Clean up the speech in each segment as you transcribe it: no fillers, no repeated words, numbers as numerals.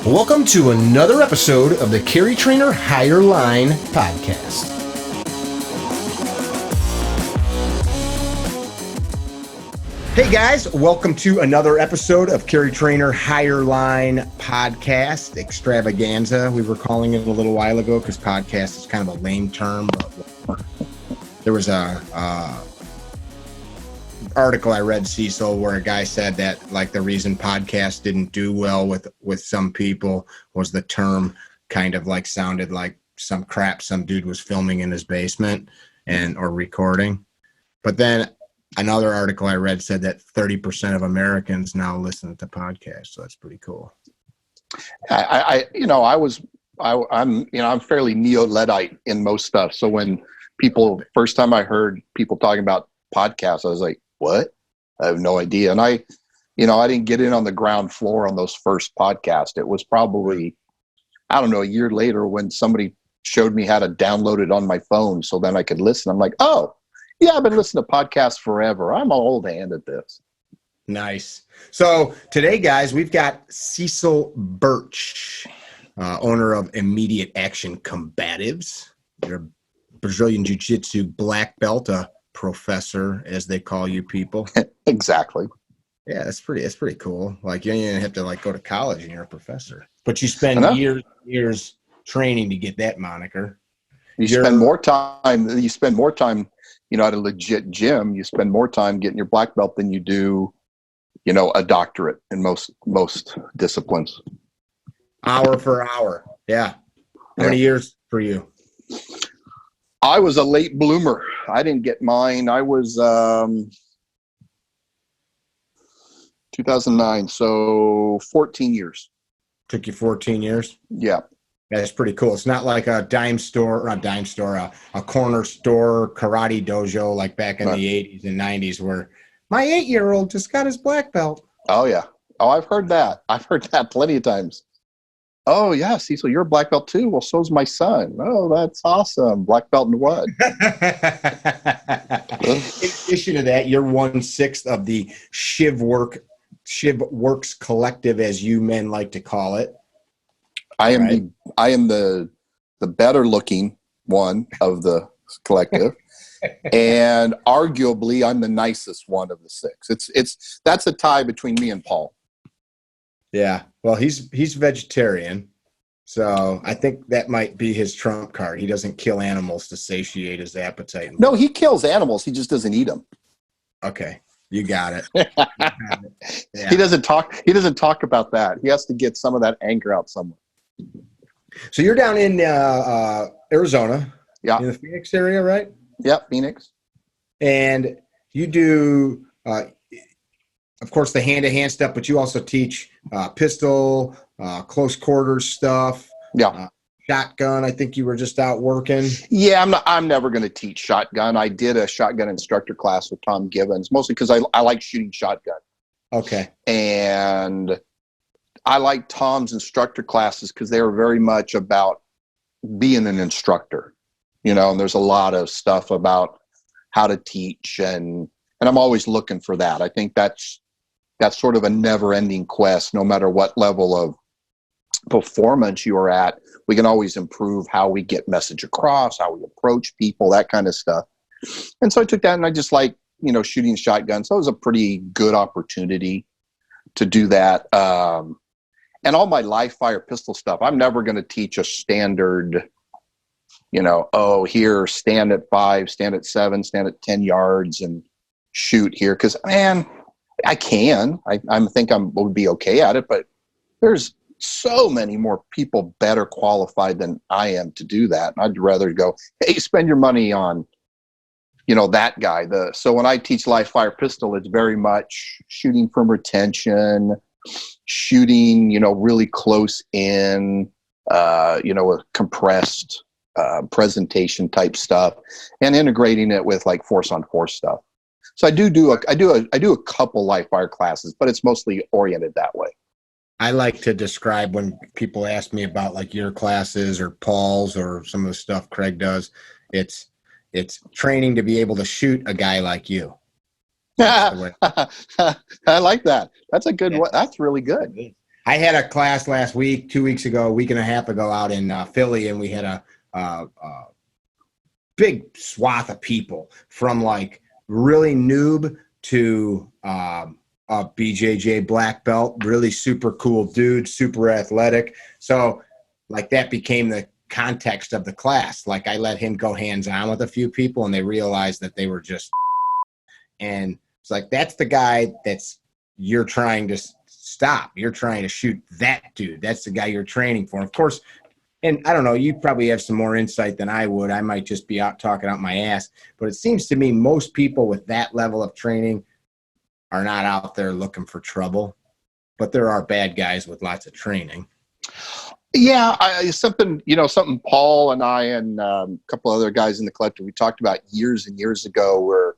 Welcome to another episode of the CarryTrainer Higher Line podcast. Hey guys, welcome to another episode of CarryTrainer Higher Line podcast extravaganza. We were calling it a little while ago because podcast is kind of a lame term, but there was a article I read, Cecil, where a guy said that like the reason podcasts didn't do well with some people was the term kind of like sounded like some crap some dude was filming in his basement or recording. But then another article I read said that 30% of Americans now listen to podcasts, so that's pretty cool. I'm fairly neo-Luddite in most stuff. So when first time I heard people talking about podcasts, I was like, what? I have no idea. And I didn't get in on the ground floor on those first podcasts. It was probably, I don't know, a year later when somebody showed me how to download it on my phone so then I could listen. I'm like, oh, yeah, I've been listening to podcasts forever. I'm an old hand at this. Nice. So today, guys, we've got Cecil Burch, owner of Immediate Action Combatives. They're a Brazilian Jiu-jitsu black belt, professor, as they call you people. Exactly. Yeah, that's pretty cool. Like you don't even have to like go to college and you're a professor. But you spend years training to get that moniker. You spend more time, at a legit gym. You spend more time getting your black belt than you do, a doctorate in most disciplines. Hour for hour. Yeah. How many years for you? I was a late bloomer. I didn't get mine. I was 2009, so 14 years. Took you 14 years? Yeah. That's pretty cool. It's not like a a corner store karate dojo like back in the 80s and 90s where my 8-year-old just got his black belt. Oh, yeah. Oh, I've heard that. I've heard that plenty of times. Oh, yeah, Cecil, you're a black belt too? Well, so's my son. Oh, that's awesome. Black belt in what? In addition to that, you're 1/6 of the ShivWorks Collective, as you men like to call it. I am the better looking one of the collective. And arguably I'm the nicest one of the 6. That's a tie between me and Paul. Yeah, well, he's vegetarian, so I think that might be his trump card. He doesn't kill animals to satiate his appetite. No, he kills animals. He just doesn't eat them. Okay, you got it. Yeah. He doesn't talk about that. He has to get some of that anger out somewhere. So you're down in Arizona, yeah, in the Phoenix area, right? Yep, Phoenix. And you do. Of course, the hand-to-hand stuff, but you also teach pistol, close quarters stuff. Yeah. Shotgun. I think you were just out working. Yeah, I'm never going to teach shotgun. I did a shotgun instructor class with Tom Gibbons, mostly because I like shooting shotgun. Okay. And I like Tom's instructor classes because they were very much about being an instructor, and there's a lot of stuff about how to teach and I'm always looking for that. I think that's sort of a never-ending quest. No matter what level of performance you are at, we can always improve how we get message across, how we approach people, that kind of stuff. And so I took that and I just like, shooting shotguns. So it was a pretty good opportunity to do that. And all my live fire pistol stuff, I'm never going to teach a standard, here, stand at 5, stand at 7, stand at 10 yards and shoot here. Because, man, I can. I think I would be okay at it, but there's so many more people better qualified than I am to do that. And I'd rather go, hey, spend your money on, that guy. So when I teach live fire pistol, it's very much shooting from retention, shooting, really close in, with compressed presentation type stuff, and integrating it with like force on force stuff. So I do a couple live fire classes, but it's mostly oriented that way. I like to describe when people ask me about like your classes or Paul's or some of the stuff Craig does, it's training to be able to shoot a guy like you. I like that. That's a good one. That's really good. I had a class last week, 2 weeks ago, a week and a half ago out in Philly, and we had a big swath of people from like really noob to a BJJ black belt, really super cool dude, super athletic. So like that became the context of the class. Like I let him go hands-on with a few people, and they realized that they were just, and it's like, that's the guy you're trying to stop. You're trying to shoot that dude. That's the guy you're training for. Of course, and I don't know, you probably have some more insight than I would. I might just be out talking out my ass. But it seems to me most people with that level of training are not out there looking for trouble. But there are bad guys with lots of training. Yeah, something Paul and I and a couple other guys in the collective, we talked about years and years ago where,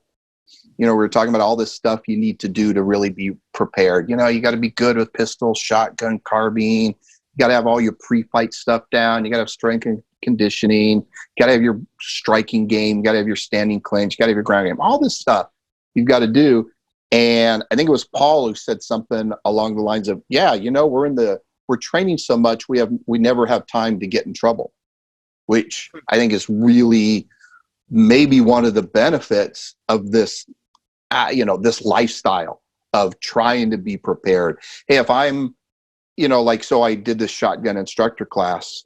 we were talking about all this stuff you need to do to really be prepared. You got to be good with pistol, shotgun, carbine. You got to have all your pre-fight stuff down. You got to have strength and conditioning. You got to have your striking game. You got to have your standing clinch. You got to have your ground game. All this stuff you've got to do. And I think it was Paul who said something along the lines of, yeah, we're training so much, we never have time to get in trouble, which I think is really maybe one of the benefits of this, this lifestyle of trying to be prepared. Hey, if I'm, so I did this shotgun instructor class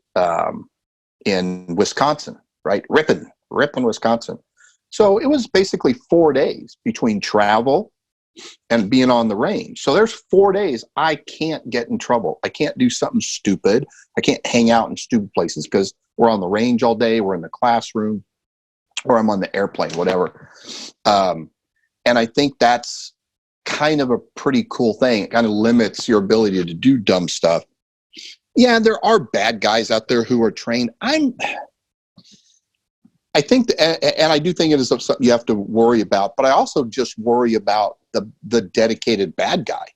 in Wisconsin, right? Ripon, Wisconsin. So it was basically 4 days between travel and being on the range. So there's 4 days I can't get in trouble. I can't do something stupid. I can't hang out in stupid places because we're on the range all day. We're in the classroom or I'm on the airplane, whatever. And I think that's kind of a pretty cool thing. It kind of limits your ability to do dumb stuff. Yeah, there are bad guys out there who are trained. I think, and I do think it is something you have to worry about, but I also just worry about the dedicated bad guy,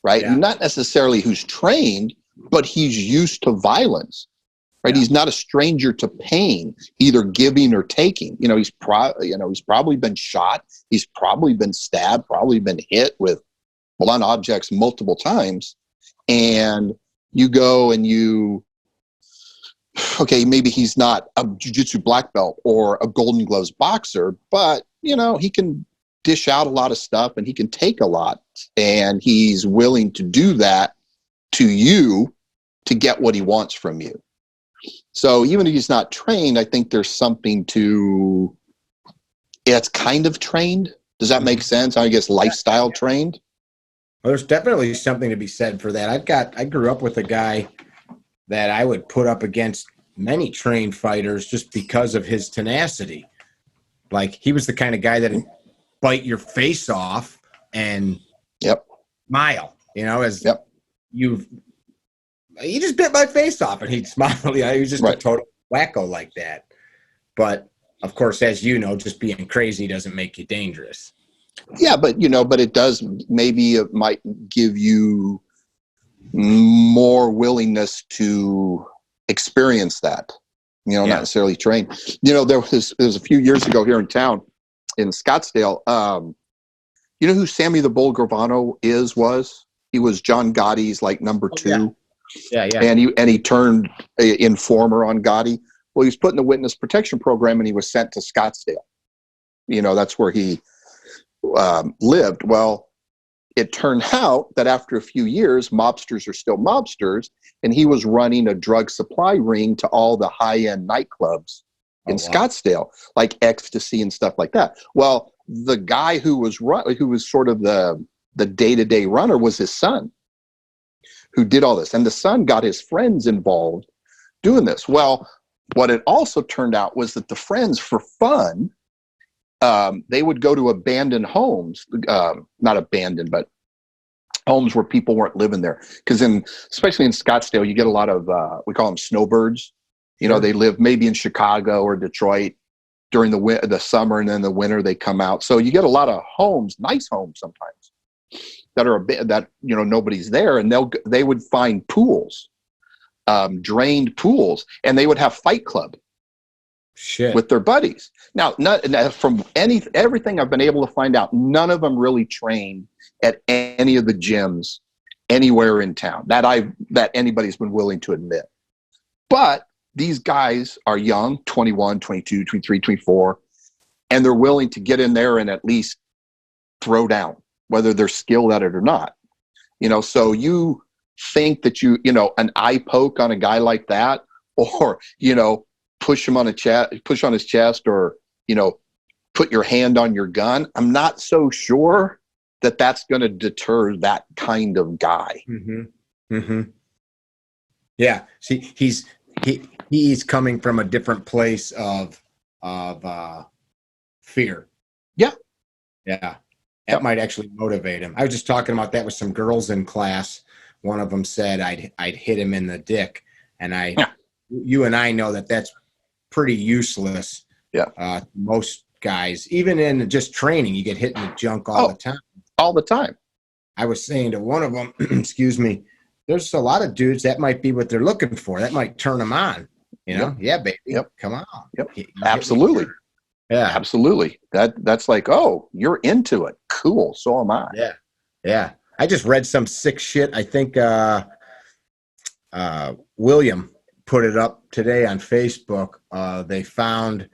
right? Yeah. Not necessarily who's trained, but he's used to violence, right? Yeah. He's not a stranger to pain, either giving or taking. He's probably been shot. He's probably been stabbed, probably been hit with blunt objects multiple times. And you go and okay, maybe he's not a jiu-jitsu black belt or a golden gloves boxer, but he can dish out a lot of stuff and he can take a lot, and he's willing to do that to you to get what he wants from you. So even if he's not trained, I think there's something to it's kind of trained. Does that make sense? I guess lifestyle trained. Well, there's definitely something to be said for that. I grew up with a guy that I would put up against many trained fighters just because of his tenacity. Like he was the kind of guy that'd bite your face off and smile, he just bit my face off and he'd smile. He was just a total wacko like that. But of course, as you know, just being crazy doesn't make you dangerous. Yeah, but it does. Maybe it might give you more willingness to experience that, not necessarily train. There was a few years ago here in town in Scottsdale. You know who Sammy the Bull Gravano was? He was John Gotti's number two. Yeah. And he turned informer on Gotti. Well, he was put in the witness protection program and he was sent to Scottsdale. That's where he lived. Well, it turned out that after a few years, mobsters are still mobsters, and he was running a drug supply ring to all the high-end nightclubs in Scottsdale, like ecstasy and stuff like that. Well, the guy who was sort of the day-to-day runner was his son, who did all this, and the son got his friends involved doing this. Well, what it also turned out was that the friends, for fun, they would go to abandoned homes, not abandoned, but homes where people weren't living there. Because especially in Scottsdale, you get a lot of, we call them snowbirds. They live maybe in Chicago or Detroit during the summer, and then the winter they come out. So you get a lot of homes, nice homes sometimes, that are nobody's there, and they would find pools, drained pools, and they would have Fight Club. Shit. With their buddies. Now, from everything I've been able to find out, none of them really trained at any of the gyms anywhere in town that anybody's been willing to admit. But these guys are young, 21, 22, 23, 24, and they're willing to get in there and at least throw down, whether they're skilled at it or not. So you think that an eye poke on a guy like that, or, push him on push on his chest, or, put your hand on your gun. I'm not so sure that that's going to deter that kind of guy. Mm-hmm. Mm-hmm. Yeah. See, he's coming from a different place of fear. Yeah. Yeah. That might actually motivate him. I was just talking about that with some girls in class. One of them said I'd hit him in the dick, and you and I know that that's pretty useless. Yeah. Most guys, even in just training, you get hit in the junk all the time. All the time. I was saying to one of them, excuse me, there's a lot of dudes that might be what they're looking for. That might turn them on. Yep. Yeah, baby. Yep. Come on. Yep. Absolutely. Yeah. Absolutely. That's like, oh, you're into it. Cool. So am I. Yeah. Yeah. I just read some sick shit. I think William put it up today on Facebook. They found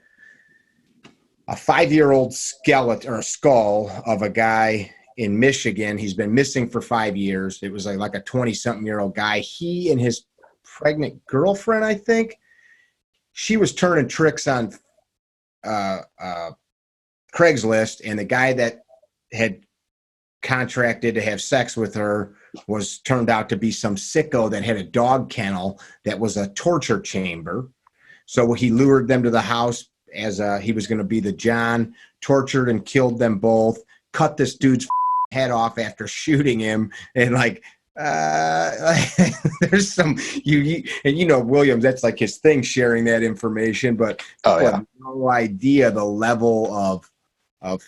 a 5-year-old skeleton or a skull of a guy in Michigan. He's been missing for 5 years. It was like a 20-something-year-old guy. He and his pregnant girlfriend, I think, she was turning tricks on Craigslist, and the guy that had contracted to have sex with her turned out to be some sicko that had a dog kennel that was a torture chamber. So he lured them to the house as he was going to be the John, tortured and killed them both, cut this dude's head off after shooting him, and there's some Williams, that's like his thing, sharing that information, but I have no idea the level of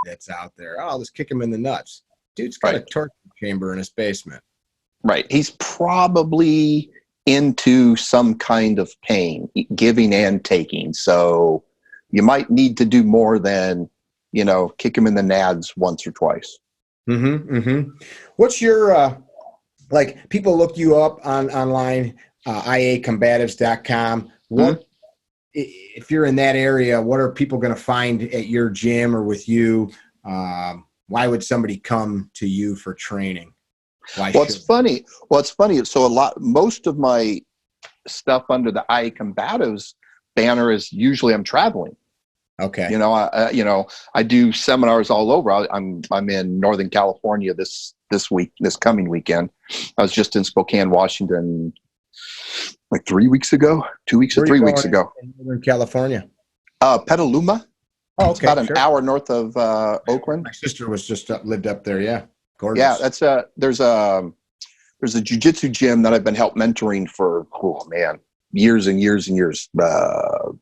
that's out there. I'll just kick him in the nuts. Dude's got a torture chamber in his basement. Right. He's probably into some kind of pain, giving and taking. So you might need to do more than, kick him in the nads once or twice. Mm-hmm. Mm-hmm. What's your, people look you up online, iacombatives.com. What, if you're in that area, what are people going to find at your gym or with you? Why would somebody come to you for training? It's funny. So most of my stuff under the IA Combatives banner is usually I'm traveling. Okay. I do seminars all over. I'm in Northern California this coming weekend. I was just in Spokane, Washington, like 3 weeks ago, 2 weeks or 3 weeks ago. In Northern California. Petaluma. Oh, okay. It's about an hour north of Oakland. My sister was just lived up there. Yeah. Gorgeous. Yeah. There's a jiu-jitsu gym that I've been help mentoring for, years and years and years,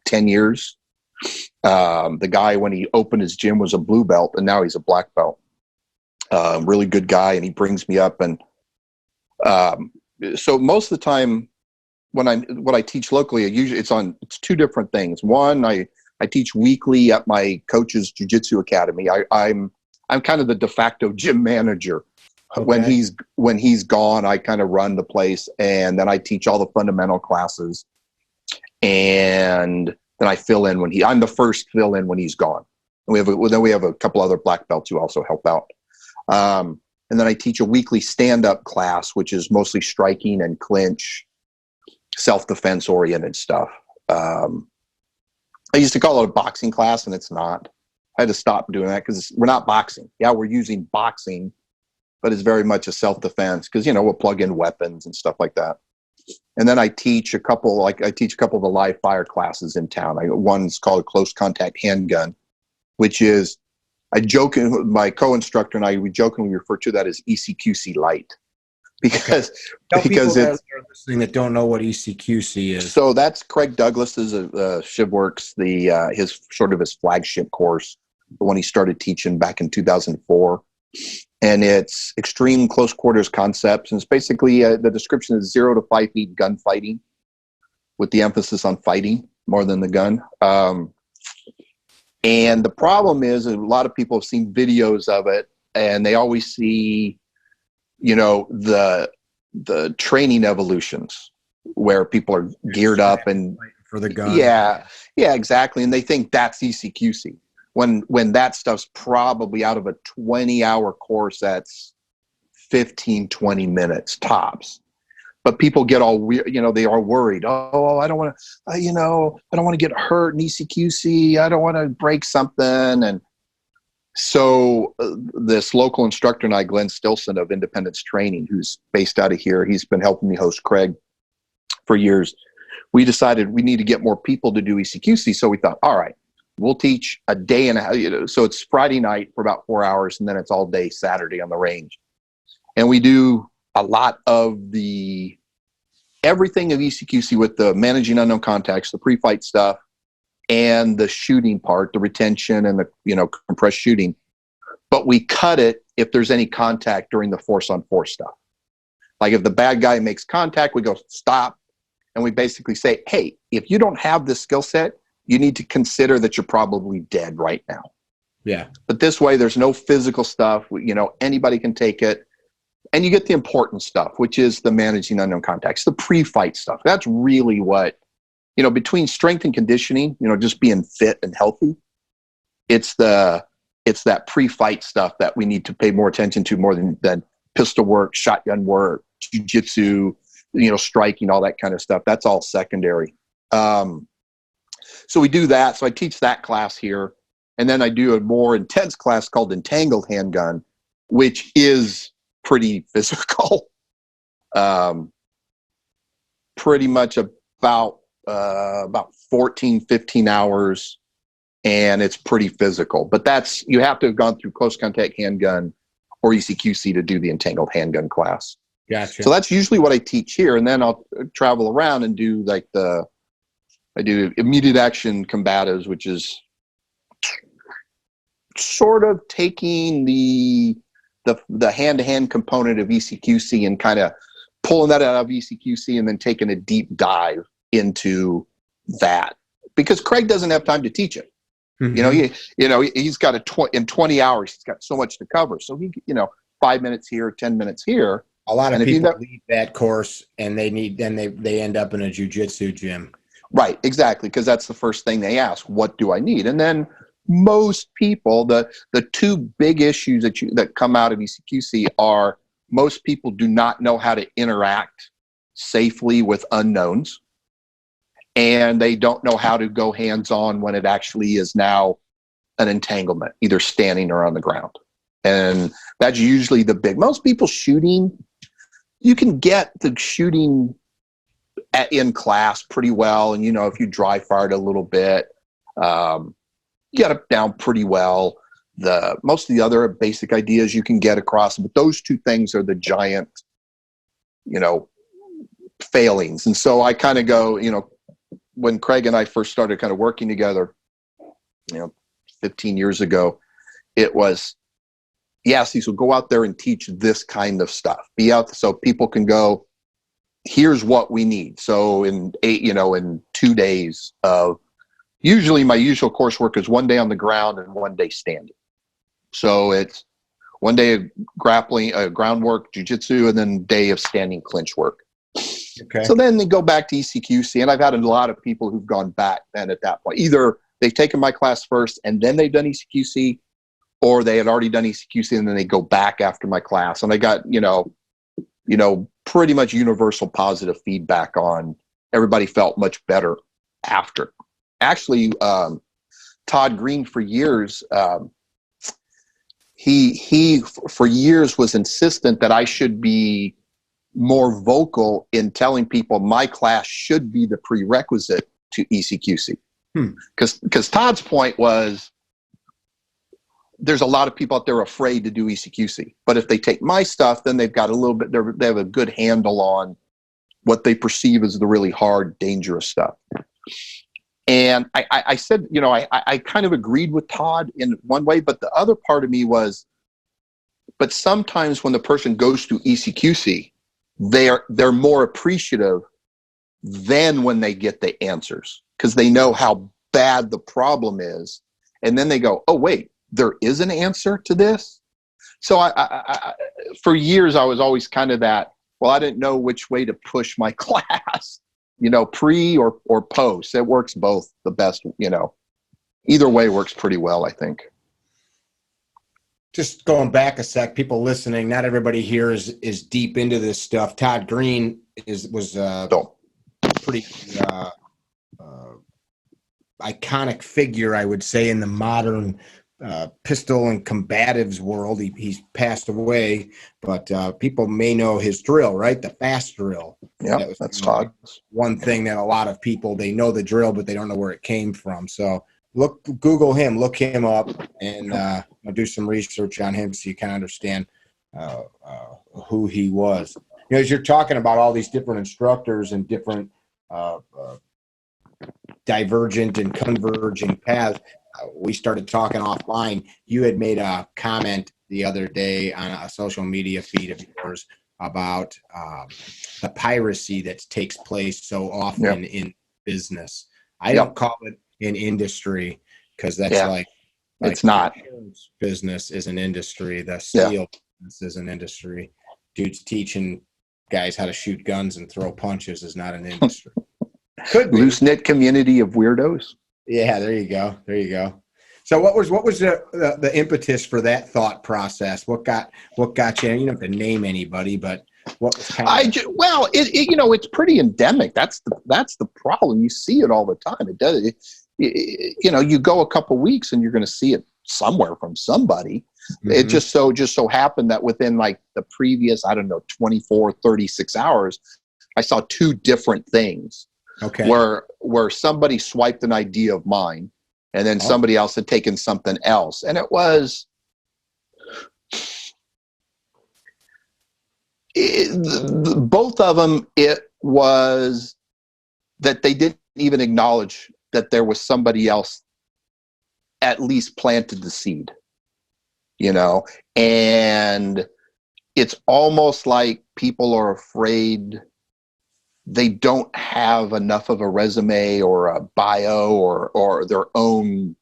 10 years. The guy, when he opened his gym, was a blue belt, and now he's a black belt. Really good guy, and he brings me up. And so most of the time, what I teach locally, it's two different things. One, I teach weekly at my coach's jiu-jitsu academy. I'm kind of the de facto gym manager. Okay. When he's gone, I kind of run the place, and then I teach all the fundamental classes, and then I fill in I'm the first fill in when he's gone. And we have a couple other black belts who also help out. And then I teach a weekly stand-up class, which is mostly striking and clinch, self-defense oriented stuff. I used to call it a boxing class, and it's not. I had to stop doing that because we're not boxing. Yeah, we're using boxing, but it's very much a self-defense because, we'll plug in weapons and stuff like that. And then I teach a couple of the live fire classes in town. One's called close contact handgun, which is, my co-instructor and I, we jokingly refer to that as ECQC light. Because it's that are listening that don't know what ECQC is. So that's Craig Douglas's ShivWorks, his flagship course, the one he started teaching back in 2004. And it's extreme close quarters concepts. And it's basically the description is 0 to 5 feet gunfighting, with the emphasis on fighting more than the gun. And the problem is a lot of people have seen videos of it, and they always see the training evolutions where people are geared up and for the gun. Yeah, exactly. And they think that's ECQC when that stuff's probably out of a 20-hour course, that's 15, 20 minutes tops. But people get all weird, they are worried. Oh, I don't want to, I don't want to get hurt in ECQC. I don't want to break something. And so this local instructor and I, Glenn Stilson of Independence Training, who's based out of here, he's been helping me host Craig for years. We decided we need to get more people to do ECQC. So we thought, all right, we'll teach a day and a half. So it's Friday night for about 4 hours, and then it's all day Saturday on the range. And we do a lot of everything of ECQC with the managing unknown contacts, the pre-fight stuff, and the shooting part, the retention and the compressed shooting. But we cut it if there's any contact during the force-on-force stuff. Like if the bad guy makes contact, we go stop, and we basically say, hey, if you don't have this skill set, you need to consider that you're probably dead right now. Yeah. But this way, there's no physical stuff. Anybody can take it. And you get the important stuff, which is the managing unknown contacts, the pre-fight stuff. That's really what, between strength and conditioning, just being fit and healthy, it's that pre-fight stuff that we need to pay more attention to, more than pistol work, shotgun work, jiu-jitsu, striking, all that kind of stuff. That's all secondary. So we do that. So I teach that class here. And then I do a more intense class called Entangled Handgun, which is pretty physical. Pretty much about 14, 15 hours. And it's pretty physical. But you have to have gone through close contact handgun or ECQC to do the Entangled Handgun class. Gotcha. So that's usually what I teach here. And then I'll travel around and do I do immediate action combatives, which is sort of taking the hand-to-hand component of ECQC and kind of pulling that out of ECQC and then taking a deep dive into that, because Craig doesn't have time to teach it. Mm-hmm. He's got in 20 hours, he's got so much to cover. So he, 5 minutes here, 10 minutes here. A lot of people leave that course and they end up in a jiu-jitsu gym. Right, exactly, because that's the first thing they ask, what do I need? And then most people, the two big issues that come out of ECQC are most people do not know how to interact safely with unknowns, and they don't know how to go hands-on when it actually is now an entanglement, either standing or on the ground. And that's usually most people shooting, you can get the shooting in class pretty well. And, if you dry fired a little bit, you got it down pretty well. Most of the other basic ideas you can get across, but those two things are the giant, failings. And so I kind of go, when Craig and I first started kind of working together, 15 years ago, it was, Cecil, go out there and teach this kind of stuff. Be out so people can go, here's what we need. So in 2 days of, usually my usual coursework is 1 day on the ground and 1 day standing. So it's 1 day of grappling, groundwork, jiu-jitsu, and then day of standing clinch work. Okay. So then they go back to ECQC, and I've had a lot of people who've gone back then at that point. Either they've taken my class first and then they've done ECQC, or they had already done ECQC and then they go back after my class. And I got, pretty much universal positive feedback on everybody felt much better after. Actually, Todd Green for years, he for years was insistent that I should be more vocal in telling people my class should be the prerequisite to ECQC. Because Todd's point was, there's a lot of people out there afraid to do ECQC, but if they take my stuff, then they've got a little bit, they have a good handle on what they perceive as the really hard, dangerous stuff. And I said, I kind of agreed with Todd in one way, but the other part of me was, but sometimes when the person goes through ECQC, they're more appreciative than when they get the answers, because they know how bad the problem is. And then they go, oh, wait, there is an answer to this. So for years, I was always kind of that, well, I didn't know which way to push my class, pre or post. It works both the best, either way works pretty well, I think. Just going back a sec, people listening, not everybody here is deep into this stuff. Todd Green was pretty iconic figure, I would say, in the modern pistol and combatives world. He's passed away, but people may know his drill, right? The fast drill. Yeah, that's Todd. One thing that a lot of people, they know the drill, but they don't know where it came from. So Google him, look him up, and do some research on him so you can understand who he was. As you're talking about all these different instructors and different divergent and converging paths, we started talking offline. You had made a comment the other day on a social media feed of yours about the piracy that takes place so often in business. I don't call it an industry because that's like it's not. Business is an industry. The steel business is an industry. Dudes teaching guys how to shoot guns and throw punches is not an industry. Could be. Loose-knit community of weirdos. Yeah, there you go. So what was the impetus for that thought process? What got you? You don't have to name anybody, but what was it's pretty endemic. That's the problem. You see it all the time. It does. You go a couple weeks and you're going to see it somewhere from somebody. Mm-hmm. It just so happened that within like the previous 24, 36 hours, I saw two different things. Okay. Where somebody swiped an idea of mine, and then somebody else had taken something else, and it was both of them. It was that they didn't even acknowledge that there was somebody else at least planted the seed, and it's almost like people are afraid they don't have enough of a resume or a bio or their own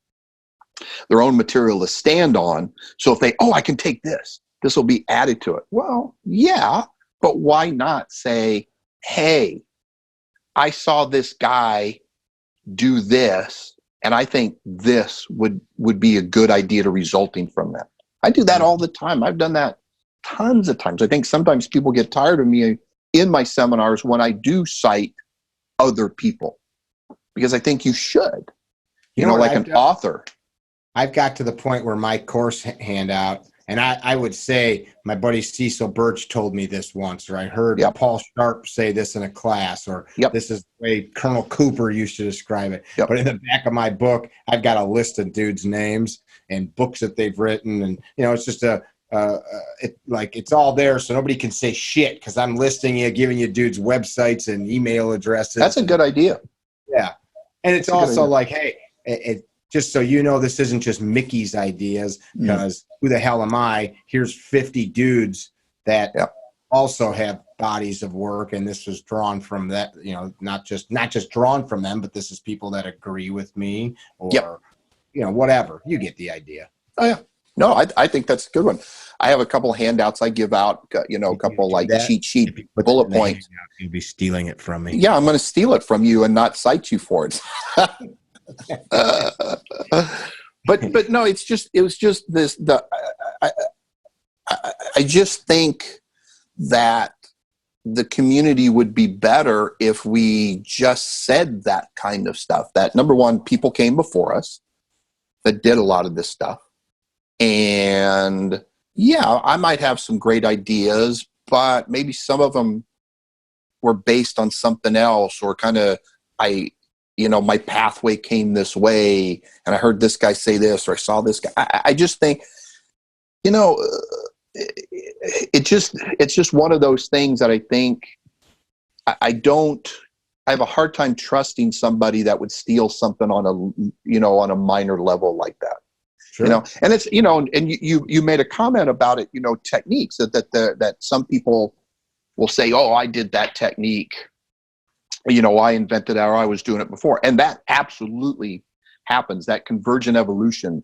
material to stand on. So if I can take this will be added to it. Well, yeah, but why not say, hey, I saw this guy do this, and I think this would be a good idea to resulting from that. I do that all the time. I've done that tons of times. I think sometimes people get tired of me in my seminars when I do cite other people, because I think you should, like an author. I've got to the point where my course handout, and I would say my buddy Cecil Birch told me this once, or I heard Paul Sharp say this in a class, or this is the way Colonel Cooper used to describe it. But in the back of my book, I've got a list of dudes' names and books that they've written, and it's just it's all there, so nobody can say shit because I'm listing you, giving you dudes' websites and email addresses. That's a good idea. Yeah, and it's also like, hey, it just so you know, this isn't just Mickey's ideas, because who the hell am I? Here's 50 dudes that also have bodies of work, and this was drawn from that. Not just drawn from them, but this is people that agree with me, or whatever. You get the idea. Oh yeah. No, I think that's a good one. I have a couple handouts I give out, a couple like cheat sheet bullet points. You'll be stealing it from me. Yeah, I'm going to steal it from you and not cite you for it. But no, it was just this. I just think that the community would be better if we just said that kind of stuff. That, number one, people came before us that did a lot of this stuff. And yeah, I might have some great ideas, but maybe some of them were based on something else, or kind of my pathway came this way, and I heard this guy say this, or I saw this guy. I just think, it's just one of those things that I think I have a hard time trusting somebody that would steal something on a minor level like that. Sure. And it's, and you made a comment about it, techniques that some people will say, oh, I did that technique, I invented it, or I was doing it before. And that absolutely happens. That convergent evolution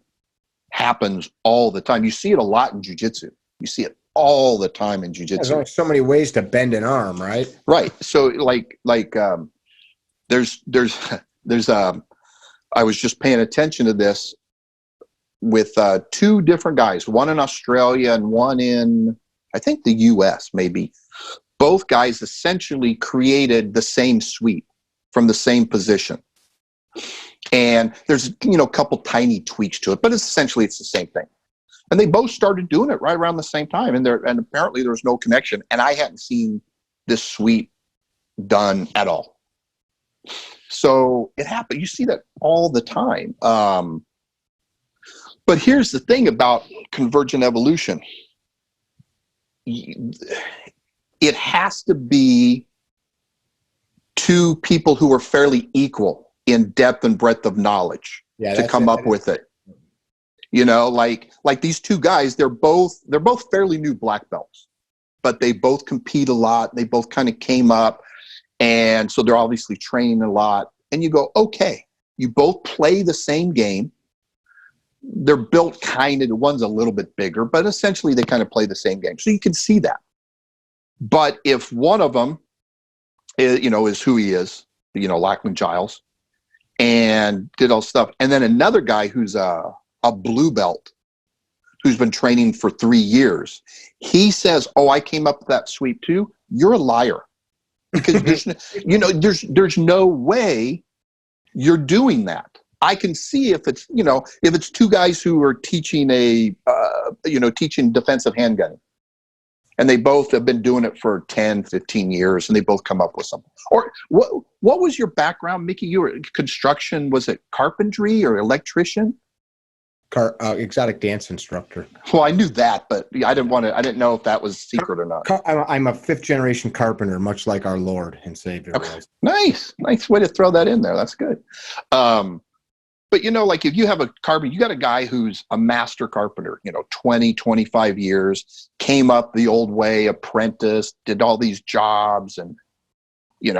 happens all the time. You see it a lot in jiu-jitsu. You see it all the time in There's jiu-jitsu. only so many ways to bend an arm, right? Right. So there's I was just paying attention to this with two different guys, one in Australia and one in, I think, the US, maybe. Both guys essentially created the same sweep from the same position. And there's, a couple tiny tweaks to it, but essentially it's the same thing. And they both started doing it right around the same time. And apparently there was no connection. And I hadn't seen this sweep done at all. So it happened. You see that all the time. But here's the thing about convergent evolution. It has to be two people who are fairly equal in depth and breadth of knowledge to come up with it. Like these two guys, they're both fairly new black belts, but they both compete a lot. They both kind of came up, and so they're obviously training a lot. And you go, okay, you both play the same game. They're built kind of, one's a little bit bigger, but essentially they kind of play the same game. So you can see that. But if one of them, is who he is, Lachlan Giles, and did all stuff, and then another guy who's a blue belt, who's been training for 3 years, he says, "Oh, I came up with that sweep too." You're a liar, because there's no way you're doing that. I can see if it's two guys who are teaching teaching defensive handgunning, and they both have been doing it for 10, 15 years, and they both come up with something. Or what was your background, Mickey? You were construction, was it carpentry or electrician? Exotic dance instructor. Well, I knew that, but I didn't know if that was secret or not. I'm a 5th generation carpenter, much like our Lord and Savior. Okay. Nice way to throw that in there. That's good. But like if you have a carpenter, you got a guy who's a master carpenter, 20, 25 years, came up the old way, apprentice, did all these jobs, and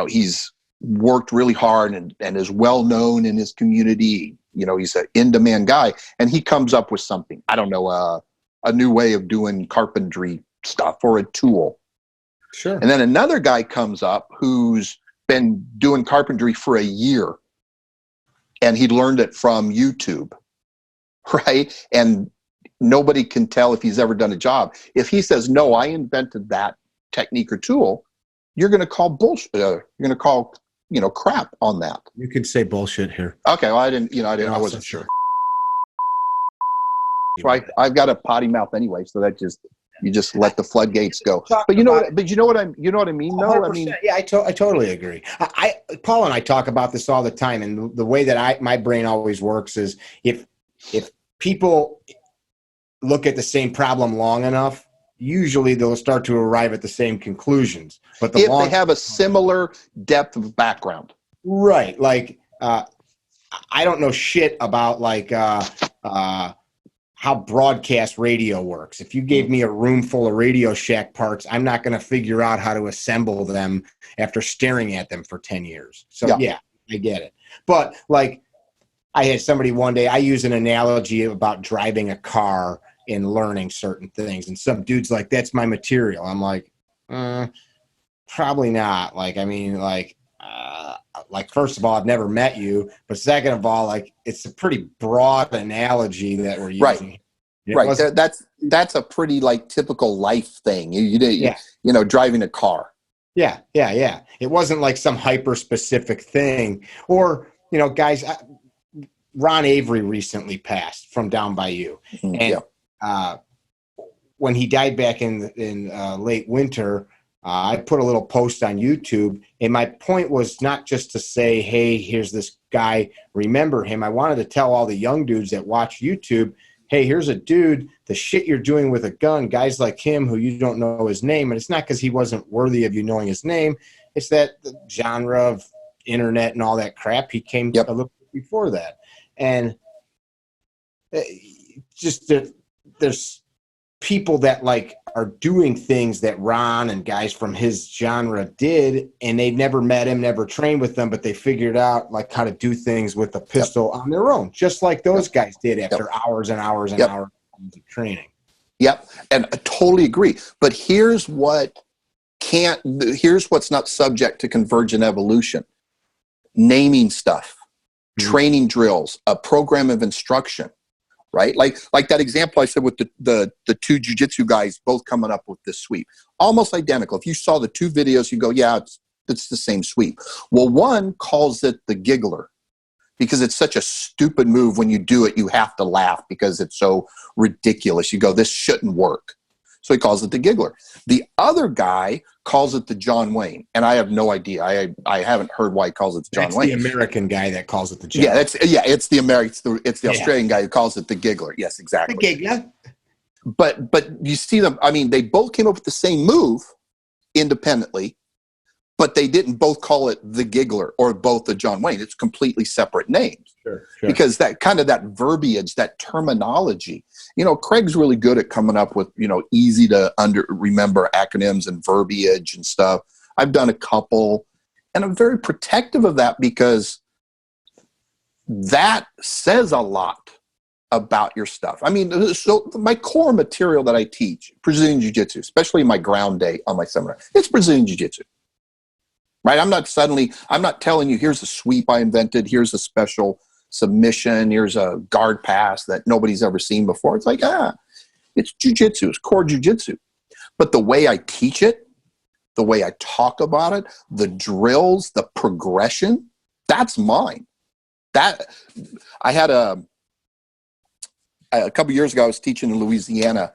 he's worked really hard and is well known in his community. He's an in-demand guy, and he comes up with something. I don't know, a new way of doing carpentry stuff or a tool. Sure. And then another guy comes up who's been doing carpentry for a year, and he learned it from YouTube, right? And nobody can tell if he's ever done a job. If he says, "No, I invented that technique or tool," you're going to call bullshit. You're going to call crap on that. You could say bullshit here. Okay, well, I wasn't sure. Right, I've got a potty mouth anyway, so that you just let the floodgates go. But you know what I mean, though. I mean, yeah, I totally agree. Paul and I talk about this all the time, and the way that my brain always works is if people look at the same problem long enough, usually they'll start to arrive at the same conclusions. But if they have a similar depth of background, right? Like I don't know shit about how broadcast radio works. If you gave me a room full of Radio Shack parts, I'm not going to figure out how to assemble them after staring at them for 10 years. So yeah, I get it. But I had somebody one day, I use an analogy about driving a car and learning certain things. And some dude's like, "That's my material." I'm like, probably not. First of all, I've never met you, but second of all, it's a pretty broad analogy that we're using. Right. That's a pretty typical life thing. Driving a car. Yeah. It wasn't some hyper specific thing. Or, guys, Ron Avery recently passed from down by you. And when he died back in late winter, I put a little post on YouTube, and my point was not just to say, "Hey, here's this guy, remember him." I wanted to tell all the young dudes that watch YouTube, "Hey, here's a dude, the shit you're doing with a gun, guys like him who you don't know his name." And it's not because he wasn't worthy of you knowing his name. It's that the genre of internet and all that crap, he came a little bit before that. And there's people that are doing things that Ron and guys from his genre did, and they've never met him, never trained with them, but they figured out how to do things with a pistol on their own, just like those guys did after hours and hours and hours of training. Yep. And I totally agree. But here's what's not subject to convergent evolution. Naming stuff, training drills, a program of instruction, right? Like that example I said with the two jiu-jitsu guys both coming up with this sweep. Almost identical. If you saw the two videos, you go, yeah, it's the same sweep. Well, one calls it the giggler because it's such a stupid move. When you do it, you have to laugh because it's so ridiculous. You go, this shouldn't work. So he calls it the giggler. The other guy calls it the John Wayne, and I have no idea. I haven't heard why he calls it the John Wayne. That's the American guy that calls it the John. Yeah, it's the American, it's the Australian guy who calls it the giggler. Yes, exactly. The giggler. But you see them. I mean, they both came up with the same move independently, but they didn't both call it the giggler or both the John Wayne. It's completely separate names. Sure. Because that kind of that verbiage, that terminology, Craig's really good at coming up with, easy to remember acronyms and verbiage and stuff. I've done a couple, and I'm very protective of that because that says a lot about your stuff. I mean, so my core material that I teach, Brazilian Jiu-Jitsu, especially my ground day on my seminar, it's Brazilian Jiu-Jitsu. Right? I'm not telling you, here's a sweep I invented, here's a special submission, here's a guard pass that nobody's ever seen before. It's like, it's jiu-jitsu, it's core jiu-jitsu. But the way I teach it, the way I talk about it, the drills, the progression, that's mine. That I had a couple years ago, I was teaching in Louisiana,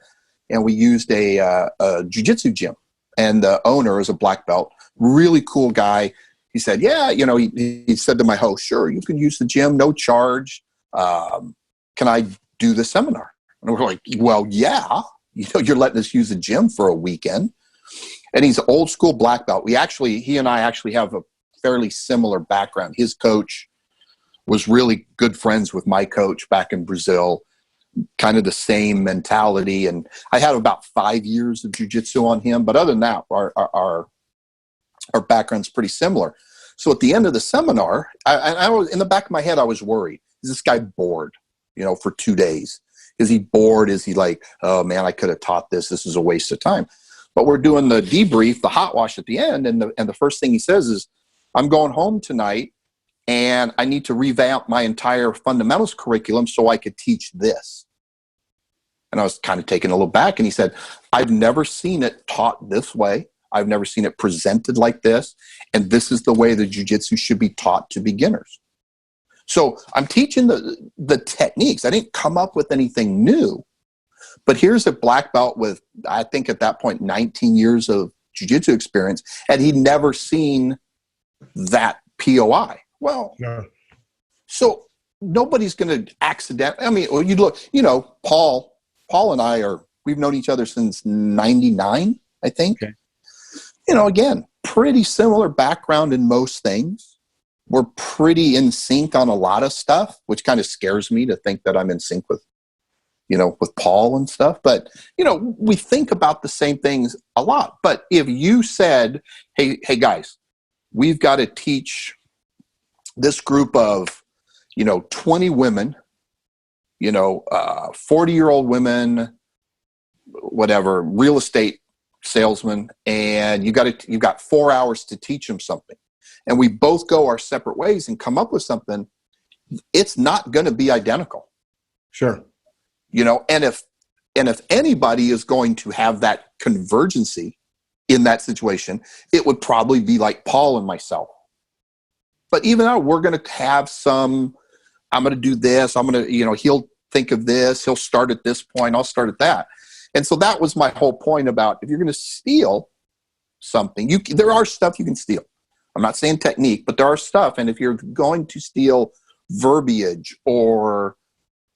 and we used a jiu-jitsu gym, and the owner is a black belt, really cool guy. He said, yeah, he said to my host, sure, you can use the gym, no charge. Can I do the seminar? And we're like, well, yeah, you're letting us use the gym for a weekend. And he's an old school black belt. He and I actually have a fairly similar background. His coach was really good friends with my coach back in Brazil, kind of the same mentality. And I had about 5 years of jiu-jitsu on him. But other than that, our background's pretty similar. So at the end of the seminar, I was in the back of my head, I was worried. Is this guy bored, for 2 days? Is he bored? Is he like, oh man, I could have taught this. This is a waste of time. But we're doing the debrief, the hot wash at the end. And the first thing he says is, I'm going home tonight and I need to revamp my entire fundamentals curriculum so I could teach this. And I was kind of taken a little back. And he said, I've never seen it taught this way. I've never seen it presented like this. And this is the way the jiu-jitsu should be taught to beginners. So I'm teaching the techniques. I didn't come up with anything new. But here's a black belt with, I think at that point, 19 years of jiu-jitsu experience. And he'd never seen that POI. Well, no. So nobody's going to accidentally, I mean, you look, Paul and we've known each other since 99, I think. Okay. Again, pretty similar background in most things. We're pretty in sync on a lot of stuff, which kind of scares me to think that I'm in sync with, with Paul and stuff. But, we think about the same things a lot. But if you said, hey guys, we've got to teach this group of, 20 women, 40-year-old women, whatever, real estate salesman, and you've got 4 hours to teach them something, and we both go our separate ways and come up with something, it's not going to be identical. Sure. And if anybody is going to have that convergency in that situation, it would probably be like Paul and myself. But even though we're going to have some, I'm going to do this, I'm going to, he'll think of this, he'll start at this point, I'll start at that. And so that was my whole point about, if you're going to steal something, there are stuff you can steal. I'm not saying technique, but there are stuff. And if you're going to steal verbiage or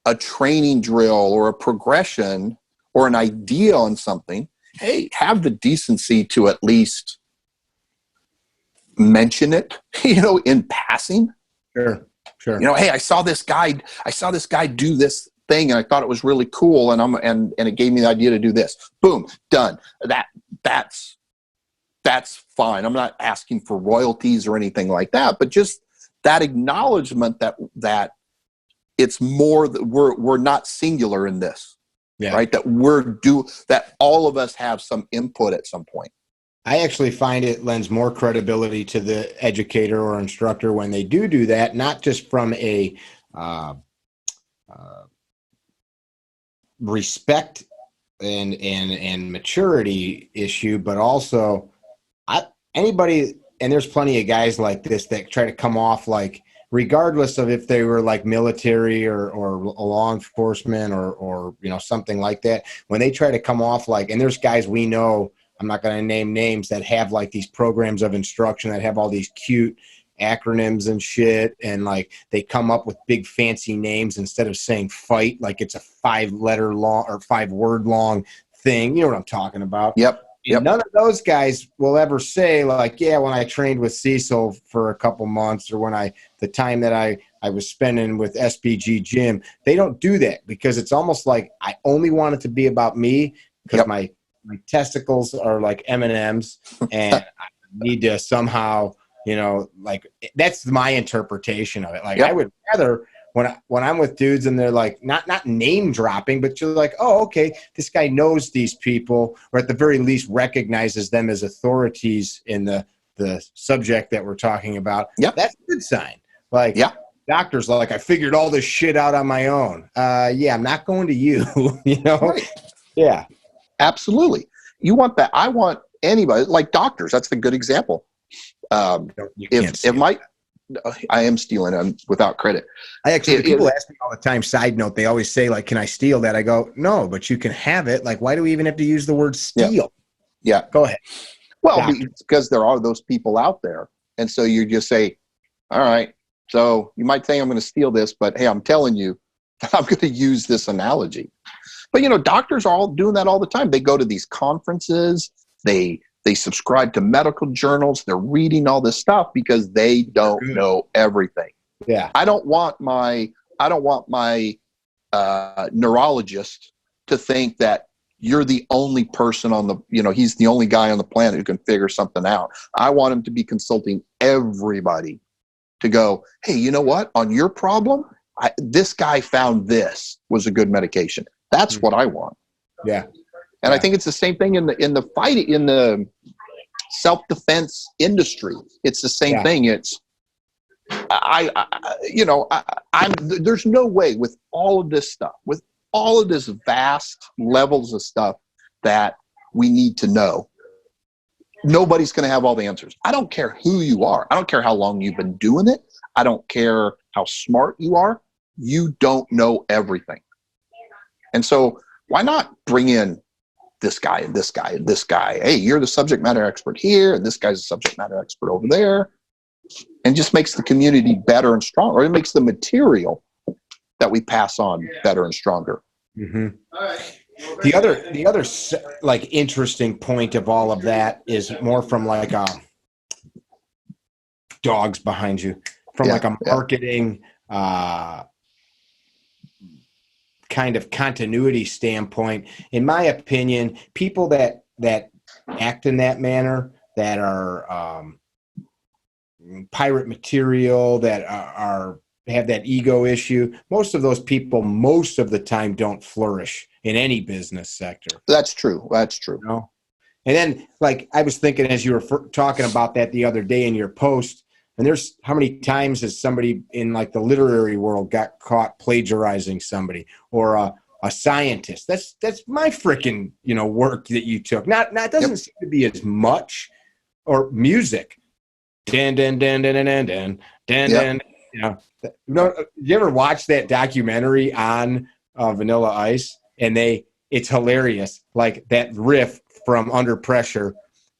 a training drill or a progression or an idea on something, hey, have the decency to at least mention it, in passing. Sure. Hey, I saw this guy do this thing and I thought it was really cool, and it gave me the idea to do this. Boom, done. That's fine. I'm not asking for royalties or anything like that, but just that acknowledgement that it's more that we're not singular in this. Yeah. Right. That that all of us have some input at some point. I actually find it lends more credibility to the educator or instructor when they do that, not just from a respect and maturity issue, but also anybody, and there's plenty of guys like this that try to come off like, regardless of if they were like military or law enforcement or something like that, when they try to come off like, and there's guys we know, I'm not going to name names, that have like these programs of instruction that have all these cute acronyms and shit, and like they come up with big fancy names instead of saying fight like it's a 5-letter long or 5-word long thing. You know what I'm talking about? Yep. And none of those guys will ever say like, yeah, when I trained with Cecil for a couple months, or when the time that I was spending with SPG Gym, they don't do that, because it's almost like I only want it to be about me, because my testicles are like M&Ms, and I need to somehow, like, that's my interpretation of it. Like, I would rather when I'm with dudes and they're like, not name dropping, but you're like, oh, okay, this guy knows these people, or at the very least recognizes them as authorities in the subject that we're talking about. Yep. That's a good sign. Like, doctors are like, I figured all this shit out on my own. Yeah, I'm not going to you, Right. Yeah. Absolutely. You want that. I want anybody, like doctors. That's a good example. I am stealing without credit. People ask me all the time, side note, they always say like, can I steal that? I go, no, but you can have it. Like, why do we even have to use the word steal? Yeah. Go ahead. Well, because there are those people out there. And so you just say, all right, so you might think I'm going to steal this, but hey, I'm telling you, I'm going to use this analogy. But, doctors are all doing that all the time. They go to these conferences. They subscribe to medical journals. They're reading all this stuff because they don't know everything. Yeah. I don't want my neurologist to think that you're the only person on the, he's the only guy on the planet who can figure something out. I want him to be consulting everybody to go, hey, you know what? On your problem, this guy found this was a good medication. That's what I want. Yeah. And I think it's the same thing in the fight, in the self-defense industry. It's the same thing. It's, there's no way with all of this stuff, with all of this vast levels of stuff that we need to know, nobody's going to have all the answers. I don't care who you are. I don't care how long you've been doing it. I don't care how smart you are. You don't know everything. And so why not bring in this guy and this guy and this guy? Hey, you're the subject matter expert here, and this guy's a subject matter expert over there. And just makes the community better and stronger. It makes the material that we pass on better and stronger. Mm-hmm. The other like interesting point of all of that is more from like dogs behind you, from like a marketing kind of continuity standpoint. In my opinion, people that act in that manner, that are pirate material, that have that ego issue, most of those people most of the time don't flourish in any business sector. That's true. And then, like, I was thinking as you were talking about that the other day in your post, and there's how many times has somebody in like the literary world got caught plagiarizing somebody, or a scientist. That's my freaking work that you took. Not doesn't seem to be as much, or music. Dan dan dan dan dan dan dan dan. You ever watch that documentary on Vanilla Ice? And it's hilarious. Like that riff from Under Pressure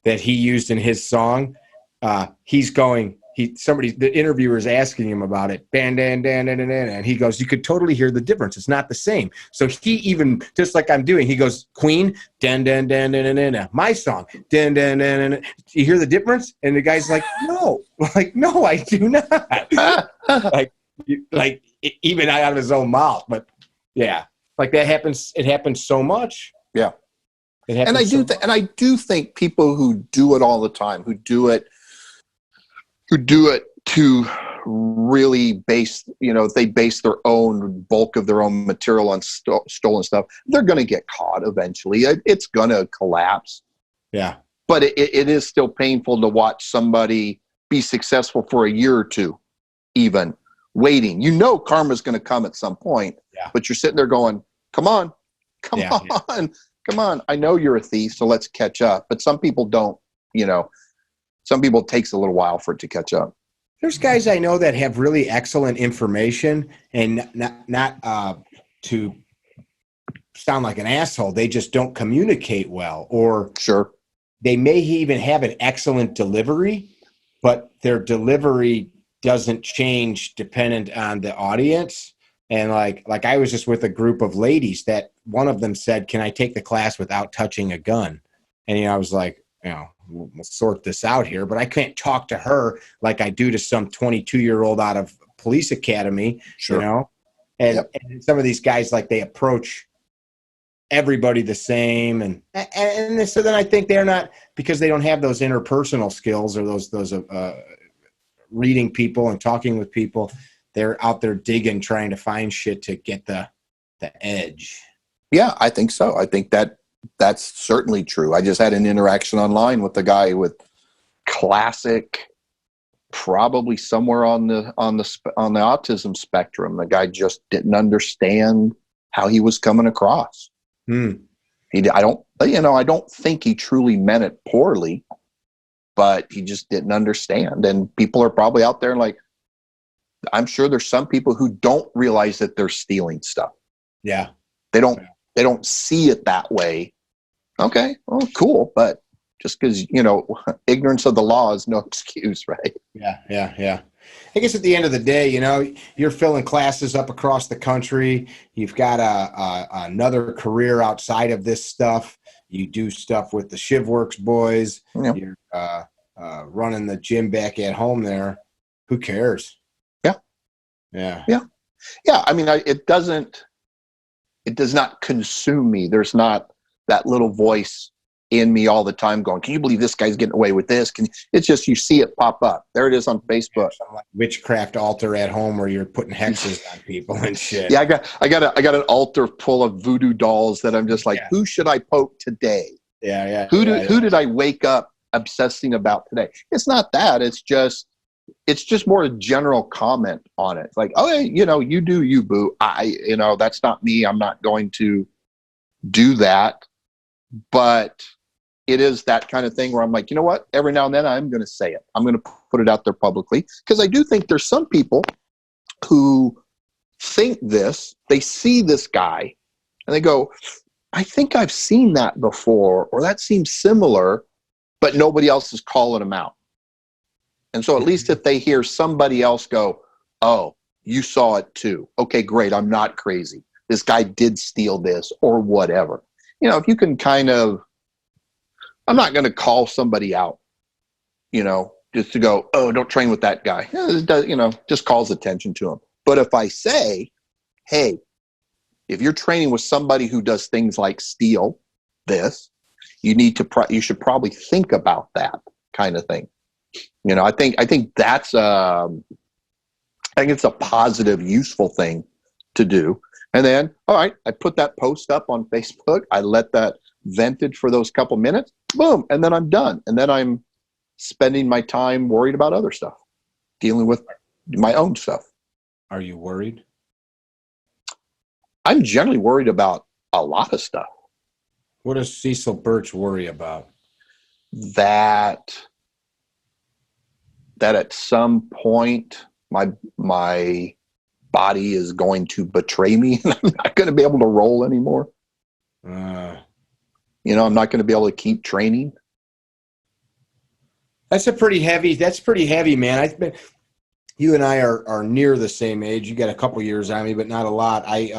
that he used in his song. The interviewer is asking him about it. Dan, dan, dan, dan, dan, dan, and he goes, you could totally hear the difference. It's not the same. So he even, just like I'm doing, he goes, Queen, dan, dan, dan, dan, dan, dan, dan. My song, dan, dan, dan, dan. You hear the difference? And the guy's like, no, I do not. like even out of his own mouth. But yeah, like that happens. It happens so much. Yeah. And I do think people who do it all the time, who do it to really base, they base their own bulk of their own material on stolen stuff, they're going to get caught eventually. It's going to collapse. Yeah. But it is still painful to watch somebody be successful for a year or two, even waiting. Karma's going to come at some point, but you're sitting there going, come on. Come on. I know you're a thief, so let's catch up. But some people don't, some people it takes a little while for it to catch up. There's guys I know that have really excellent information, and not to sound like an asshole, they just don't communicate well, or sure, they may even have an excellent delivery, but their delivery doesn't change dependent on the audience. And like I was just with a group of ladies that one of them said, "Can I take the class without touching a gun?" And I was like, we'll sort this out here, but I can't talk to her like I do to some 22-year-old out of police academy, sure. And some of these guys, like, they approach everybody the same. And so then I think they're not, because they don't have those interpersonal skills or those reading people and talking with people, they're out there digging, trying to find shit to get the edge. Yeah, I think so. I think that's certainly true. I just had an interaction online with a guy with classic, probably somewhere on the autism spectrum. The guy just didn't understand how he was coming across. I don't think he truly meant it poorly, but he just didn't understand. And people are probably out there like, I'm sure there's some people who don't realize that they're stealing stuff. Yeah. They don't see it that way. Okay, well, cool. But just because, ignorance of the law is no excuse, right? Yeah. I guess at the end of the day, you're filling classes up across the country. You've got another career outside of this stuff. You do stuff with the ShivWorks boys. Yep. You're running the gym back at home there. Who cares? Yeah. I mean, it does not consume me. There's not that little voice in me all the time going, can you believe this guy's getting away with this? It's just, you see it pop up. There it is on Facebook. Some like witchcraft altar at home where you're putting hexes on people and shit. Yeah, I got an altar full of voodoo dolls that I'm just like, who should I poke today? Yeah. Who did I wake up obsessing about today? It's not that. It's just more a general comment on it. It's like, oh, hey, you do you, boo. That's not me. I'm not going to do that. But it is that kind of thing where I'm like, you know what? Every now and then I'm going to say it. I'm going to put it out there publicly, because I do think there's some people who think this, they see this guy and they go, I think I've seen that before, or that seems similar, but nobody else is calling them out. And so at least if they hear somebody else go, oh, you saw it too. Okay, great. I'm not crazy. This guy did steal this or whatever. If you can I'm not going to call somebody out, just to go, oh, don't train with that guy. Just calls attention to him. But if I say, hey, if you're training with somebody who does things like steal this, you should probably think about that kind of thing. I think that's I think it's a positive, useful thing to do. And then, all right, I put that post up on Facebook. I let that vented for those couple minutes. Boom. And then I'm done. And then I'm spending my time worried about other stuff, dealing with my own stuff. Are you worried? I'm generally worried about a lot of stuff. What does Cecil Birch worry about? That at some point my body is going to betray me and I'm not going to be able to roll anymore. I'm not going to be able to keep training. That's pretty heavy, man. You and I are near the same age. You got a couple years on me, but not a lot. I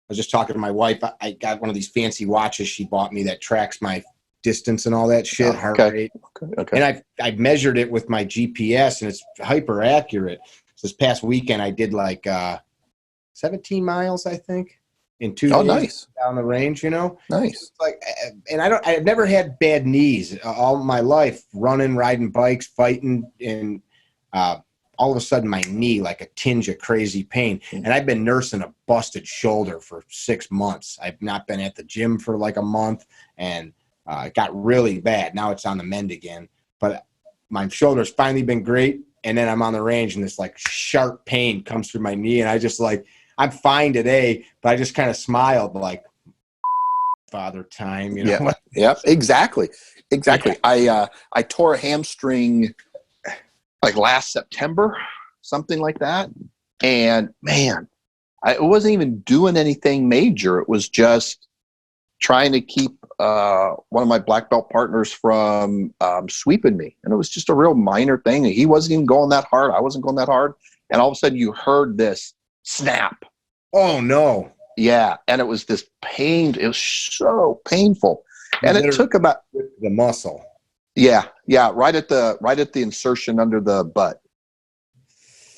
was just talking to my wife. I got one of these fancy watches she bought me that tracks my distance and all that shit, heart rate. Okay. And I've measured it with my GPS and it's hyper accurate. So this past weekend I did like 17 miles, I think, in 2 days. Nice. Down the range, Nice. Like, and I've never had bad knees all my life, running, riding bikes, fighting, and all of a sudden my knee, like a tinge of crazy pain. And I've been nursing a busted shoulder for 6 months. I've not been at the gym for like a month, and it got really bad. Now it's on the mend again, but my shoulder's finally been great. And then I'm on the range and this like sharp pain comes through my knee. And I just like, I'm fine today, but I just kind of smiled like father time, you know? Yeah, yeah, exactly. Exactly. I tore a hamstring like last September, something like that. And man, I wasn't even doing anything major. It was just trying to keep one of my black belt partners from sweeping me. And it was just a real minor thing. He wasn't even going that hard. I wasn't going that hard. And all of a sudden you heard this snap. Oh no. Yeah. And it was this pain. It was so painful. And it took about the muscle. Yeah. Yeah. Right at the insertion under the butt.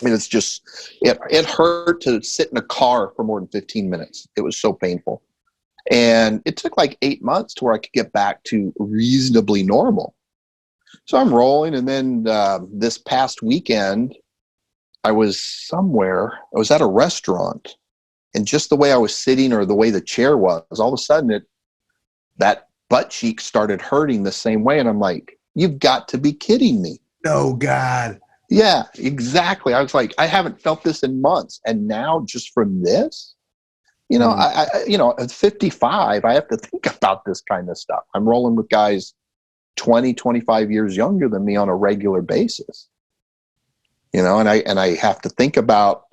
And it's just, it hurt to sit in a car for more than 15 minutes. It was so painful. And it took like 8 months to where I could get back to reasonably normal. So I'm rolling. And then this past weekend, I was at a restaurant. And just the way I was sitting or the way the chair was, all of a sudden that butt cheek started hurting the same way. And I'm like, you've got to be kidding me. Oh, God. Yeah, exactly. I was like, I haven't felt this in months. And now just from this? You know, at 55, I have to think about this kind of stuff. I'm rolling with guys 20, 25 years younger than me on a regular basis. You know, and I have to think about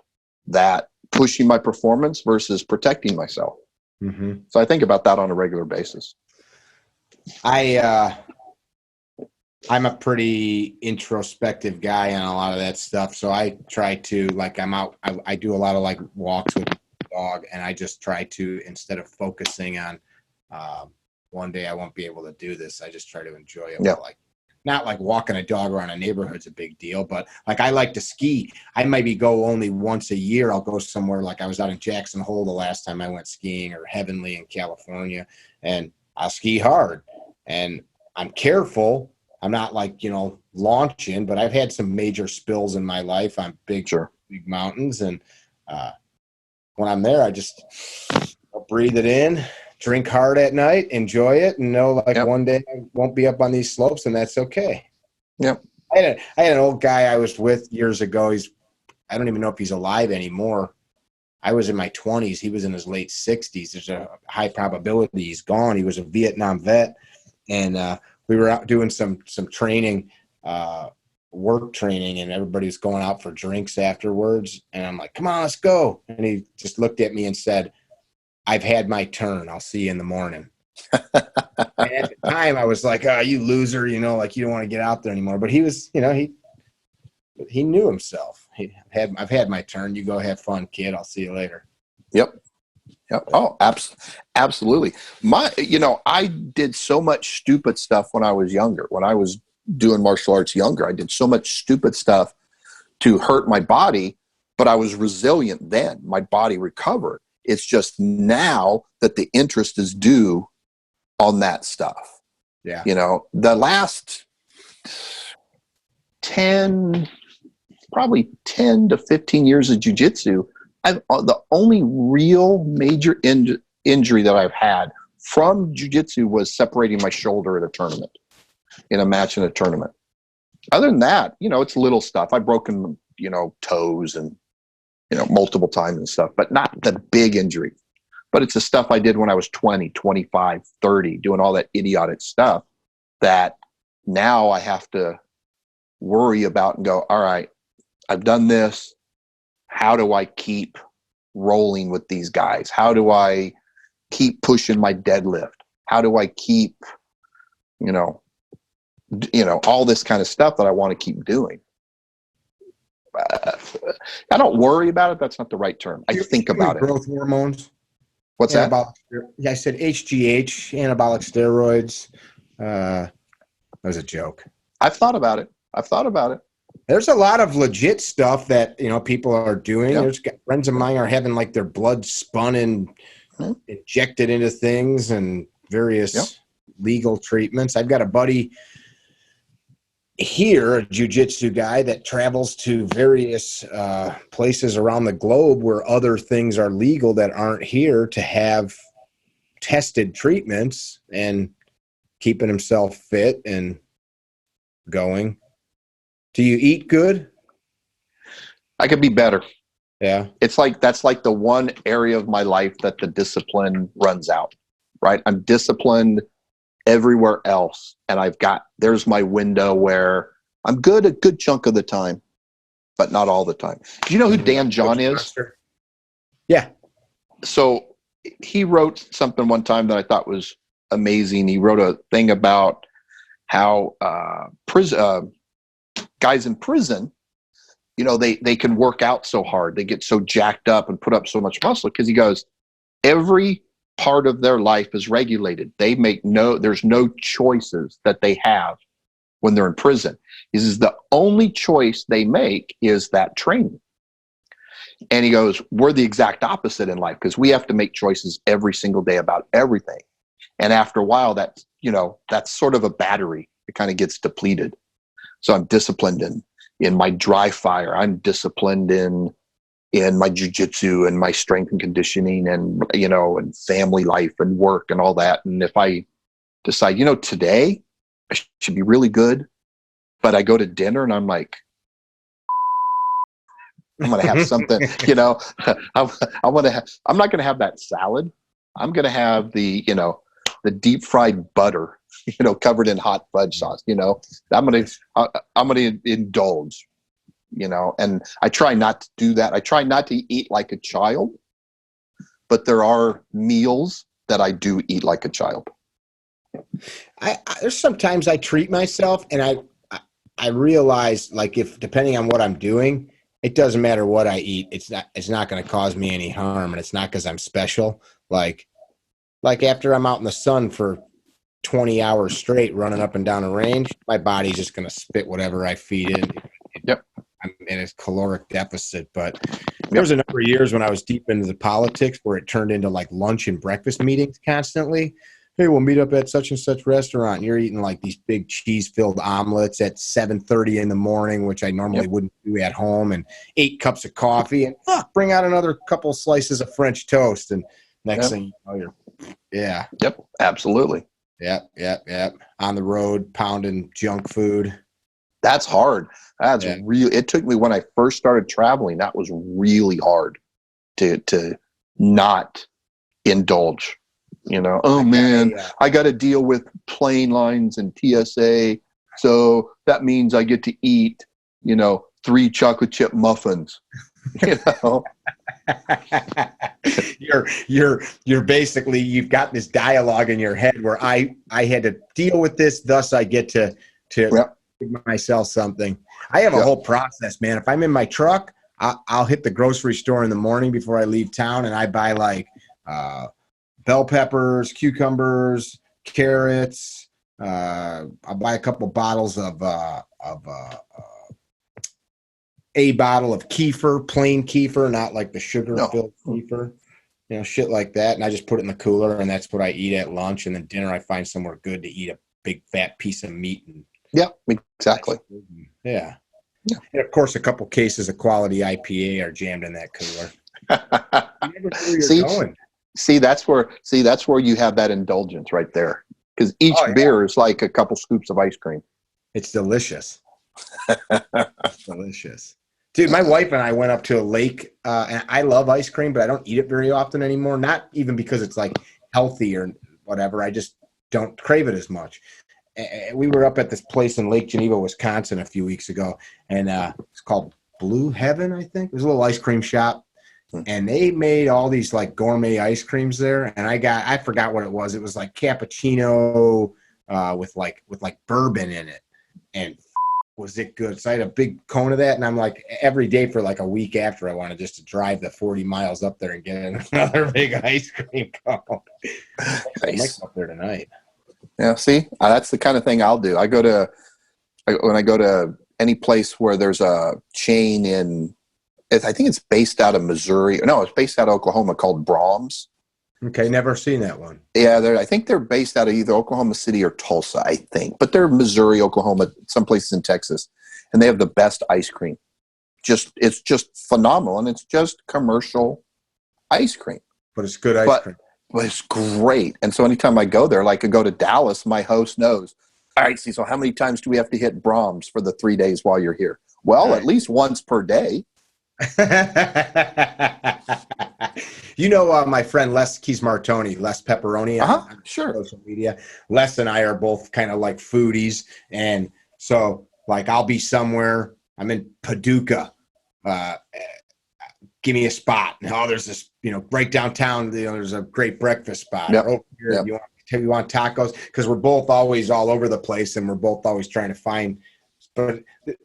that, pushing my performance versus protecting myself. Mm-hmm. So I think about that on a regular basis. I'm a pretty introspective guy on a lot of that stuff. So I try to, like, I'm out, I do a lot of like walks with dog, and I just try to, instead of focusing on one day I won't be able to do this, I just try to enjoy it. Yeah. Like, not like walking a dog around a neighborhood's a big deal, but like I like to ski. I maybe go only once a year. I'll go somewhere, like I was out in Jackson Hole the last time I went skiing, or Heavenly in California, and I'll ski hard, and I'm careful. I'm not like, you know, launching, but I've had some major spills in my life on big mountains, and when I'm there, I'll breathe it in, drink hard at night, enjoy it, and know like one day I won't be up on these slopes, and that's okay. Yep. I had an old guy I was with years ago. I don't even know if he's alive anymore. I was in my 20s. He was in his late 60s. There's a high probability he's gone. He was a Vietnam vet, and we were out doing some training, work training, and everybody was going out for drinks afterwards. And I'm like, come on, let's go. And he just looked at me and said, I've had my turn. I'll see you in the morning. And at the time I was like, oh, you loser, you know, like you don't want to get out there anymore. But he was, you know, he knew himself. I've had my turn. You go have fun, kid. I'll see you later. Yep. Yep. Oh, absolutely. I did so much stupid stuff when I was younger. When I was doing martial arts younger, I did so much stupid stuff to hurt my body, but I was resilient then. My body recovered. It's just now that the interest is due on that stuff. Yeah. You know, the last probably 10 to 15 years of jiu-jitsu, the only real major injury that I've had from jiu-jitsu was separating my shoulder at a tournament, in a match in a tournament. Other than that, you know, it's little stuff. I've broken, you know, toes and, you know, multiple times and stuff, but not the big injury. But it's the stuff I did when I was 20, 25, 30, doing all that idiotic stuff that now I have to worry about and go, all right, I've done this. How do I keep rolling with these guys? How do I keep pushing my deadlift? How do I keep, you know, all this kind of stuff that I want to keep doing? I don't worry about it. That's not the right term. I think about it. Growth hormones. What's that? I said HGH, anabolic steroids. That was a joke. I've thought about it. There's a lot of legit stuff that, you know, people are doing. Yep. There's friends of mine are having like their blood spun and injected into things and various legal treatments. I've got a buddy. here, a jiu-jitsu guy that travels to various places around the globe where other things are legal that aren't here, to have tested treatments and keeping himself fit and going. Do you eat good? I could be better. Yeah. It's like, that's like the one area of my life that the discipline runs out, right? I'm disciplined everywhere else. And there's my window where I'm good a good chunk of the time, but not all the time. Do you know who Dan John is? Yeah. So he wrote something one time that I thought was amazing. He wrote a thing about how guys in prison, they can work out so hard. They get so jacked up and put up so much muscle, because he goes, every part of their life is regulated. There's no choices that they have when they're in prison. He says the only choice they make is that training. And he goes, we're the exact opposite in life, because we have to make choices every single day about everything. And after a while, that's sort of a battery. It kind of gets depleted. So I'm disciplined in my dry fire. I'm disciplined in my jiu-jitsu and my strength and conditioning and, and family life and work and all that. And if I decide, today I should be really good, but I go to dinner and I'm like, I'm going to have something, I'm not going to have that salad. I'm going to have the deep fried butter, covered in hot fudge sauce, I'm going to indulge, and I try not to do that. I try not to eat like a child, but there are meals that I do eat like a child. There's sometimes I treat myself, and I realize, like, if depending on what I'm doing, it doesn't matter what I eat. It's not going to cause me any harm, and it's not because I'm special. Like after I'm out in the sun for 20 hours straight running up and down a range, my body's just going to spit whatever I feed it. Yep. I'm in a caloric deficit, but there was a number of years when I was deep into the politics where it turned into like lunch and breakfast meetings constantly. Hey, we'll meet up at such and such restaurant. And you're eating like these big cheese-filled omelets at 7:30 in the morning, which I normally wouldn't do at home, and 8 cups of coffee, and bring out another couple slices of French toast. And next thing you know, Yep, absolutely. Yep. On the road, pounding junk food. That's hard. That's real. It took me, when I first started traveling, that was really hard to not indulge. I got to deal with plane lines and TSA. So that means I get to eat, 3 chocolate chip muffins, You're basically, you've got this dialogue in your head where I had to deal with this, thus I get to give myself something. I have a whole process, man. If I'm in my truck, I'll hit the grocery store in the morning before I leave town, and I buy like bell peppers, cucumbers, carrots. I'll buy a couple bottles of a bottle of kefir, plain kefir, not like the sugar-filled kefir, shit like that. And I just put it in the cooler, and that's what I eat at lunch. And then dinner, I find somewhere good to eat a big fat piece of meat. And exactly. Yeah. And of course, a couple cases of quality IPA are jammed in that cooler. You never know where you're going. See, that's where you have that indulgence right there. Because each beer is like a couple scoops of ice cream. It's delicious. It's delicious. Dude, my wife and I went up to a lake, and I love ice cream, but I don't eat it very often anymore. Not even because it's like healthy or whatever. I just don't crave it as much. We were up at this place in Lake Geneva, Wisconsin a few weeks ago, and it's called Blue Heaven, I think. It was a little ice cream shop, and they made all these like gourmet ice creams there. And I forgot what it was. It was like cappuccino with like bourbon in it, and was it good? So I had a big cone of that, and I'm like, every day for like a week after, I wanted just to drive the 40 miles up there and get another big ice cream cone. Nice. I might go up there tonight. Yeah, see, that's the kind of thing I'll do. When I go to any place where there's a chain I think it's based out of Missouri. No, it's based out of Oklahoma, called Brahms. Okay, never seen that one. Yeah, I think they're based out of either Oklahoma City or Tulsa, I think. But they're Missouri, Oklahoma, some places in Texas. And they have the best ice cream. It's just phenomenal. And it's just commercial ice cream. But it's good ice cream. But it's great. And so anytime I go there, like I go to Dallas, my host knows, all right, Cecil, how many times do we have to hit Brahms for the 3 days while you're here? Well, at least once per day. My friend Les Keys-Martoni, Les Pepperoni on sure. social media. Les and I are both kind of like foodies. And so like I'll be somewhere, I'm in Paducah, give me a spot. Oh, there's this, right downtown, there's a great breakfast spot. Yep. Over here, Yep. you want tacos? Because we're both always all over the place and we're both always trying to find, but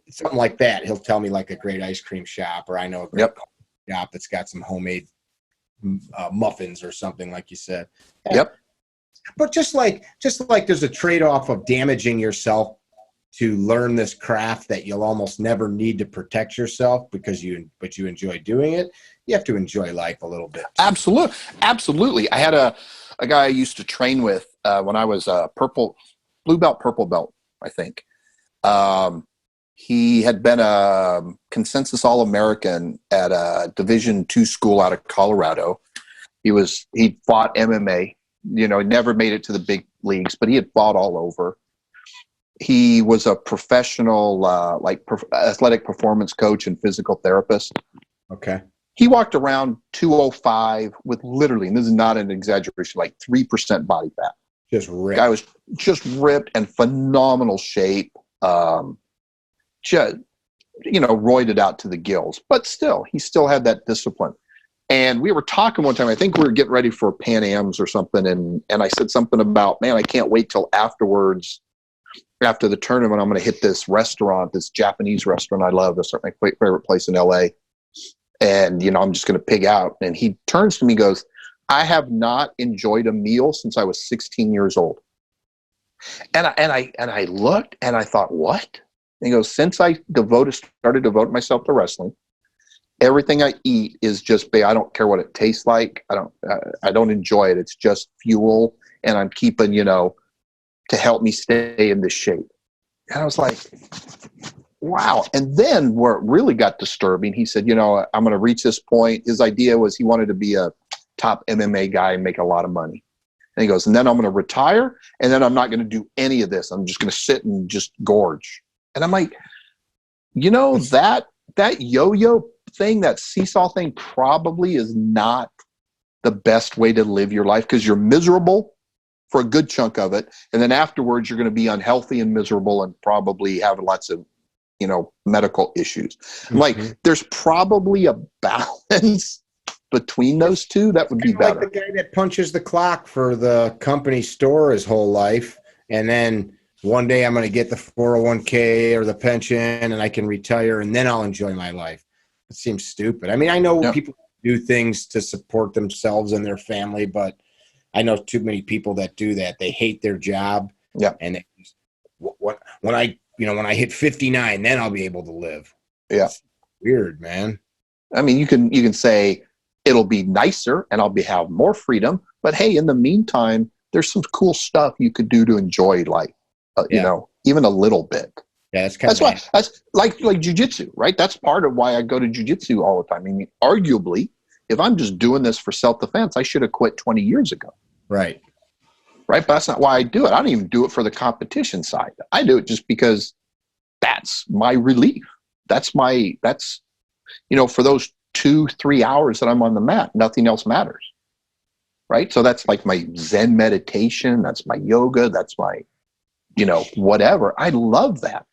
something like that. He'll tell me like a great ice cream shop, or I know a great shop that's got some homemade muffins or something, like you said. Yep. But just like there's a trade-off of damaging yourself to learn this craft that you'll almost never need to protect yourself because you enjoy doing it. You have to enjoy life a little bit. Absolutely. I had a guy I used to train with when I was blue belt, purple belt, I think. He had been a consensus All-American at a Division II school out of Colorado. He fought MMA, never made it to the big leagues, but he had fought all over. He was a professional, athletic performance coach and physical therapist. Okay. He walked around 205 with literally, and this is not an exaggeration, like 3% body fat. Just ripped. Guy was just ripped and phenomenal shape. Roided out to the gills, but he still had that discipline. And we were talking one time, I think we were getting ready for Pan-Ams or something. And I said something about, man, I can't wait till afterwards, after the tournament, I'm going to hit this restaurant, this Japanese restaurant I love. That's my favorite place in LA. And, I'm just going to pig out. And he turns to me and goes, I have not enjoyed a meal since I was 16 years old. And I looked and I thought, what? And he goes, since I started devoting myself to wrestling, everything I eat is just, I don't care what it tastes like. I don't enjoy it. It's just fuel. And I'm keeping, to help me stay in this shape. And I was like, wow. And then where it really got disturbing, he said, I'm going to reach this point. His idea was he wanted to be a top MMA guy and make a lot of money. And he goes, and then I'm going to retire, and then I'm not going to do any of this. I'm just going to sit and just gorge. And I'm like, that yo-yo thing, that seesaw thing probably is not the best way to live your life, because you're miserable for a good chunk of it. And then afterwards, you're going to be unhealthy and miserable and probably have lots of, medical issues. Mm-hmm. Like, there's probably a balance between those two that would be better. Like the guy that punches the clock for the company store his whole life, and then one day I'm going to get the 401k or the pension and I can retire and then I'll enjoy my life. It seems stupid. I mean, I know people do things to support themselves and their family, but I know too many people that do that. They hate their job. Yeah. And when I hit 59, then I'll be able to live. Yeah. It's weird, man. I mean, you can say it'll be nicer and I'll have more freedom, but hey, in the meantime, there's some cool stuff you could do to enjoy life. Even a little bit. Yeah, that's like jiu-jitsu, right? That's part of why I go to jiu-jitsu all the time. I mean, arguably, if I'm just doing this for self-defense, I should have quit 20 years ago. Right. But that's not why I do it. I don't even do it for the competition side. I do it just because that's my relief. That's for those 2-3 hours that I'm on the mat, nothing else matters. Right? So that's like my Zen meditation. That's my yoga. That's my whatever. I love that.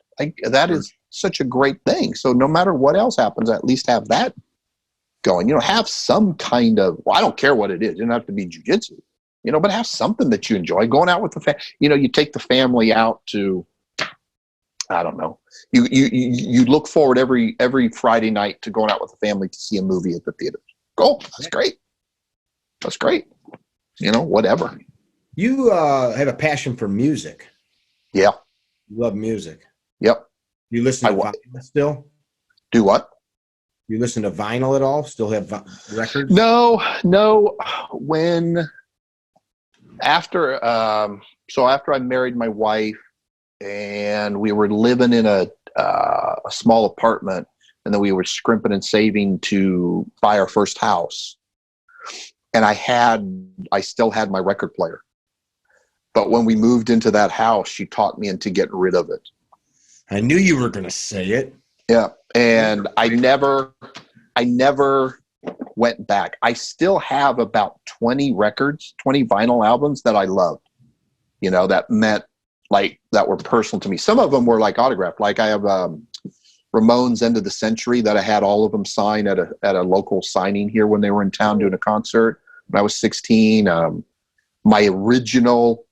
That is such a great thing. So no matter what else happens, I at least have that going. Have some kind of, I don't care what it is. It doesn't have to be jiu-jitsu, but have something that you enjoy. Going out with the family. You take the family out to, I don't know. You look forward every Friday night to going out with the family to see a movie at the theater. Go. That's great. That's great. Whatever. You have a passion for music. Yeah. You love music. Yep. You listen to vinyl still? Do what? You listen to vinyl at all? Still have records? No. After I married my wife and we were living in a small apartment, and then we were scrimping and saving to buy our first house. And I still had my record player. But when we moved into that house, she talked me into getting rid of it. I knew you were going to say it. Yeah. And I never went back. I still have about 20 vinyl albums that I loved, that meant that were personal to me. Some of them were like autographed. Like I have Ramones End of the Century that I had all of them signed at a local signing here when they were in town doing a concert when I was 16. My original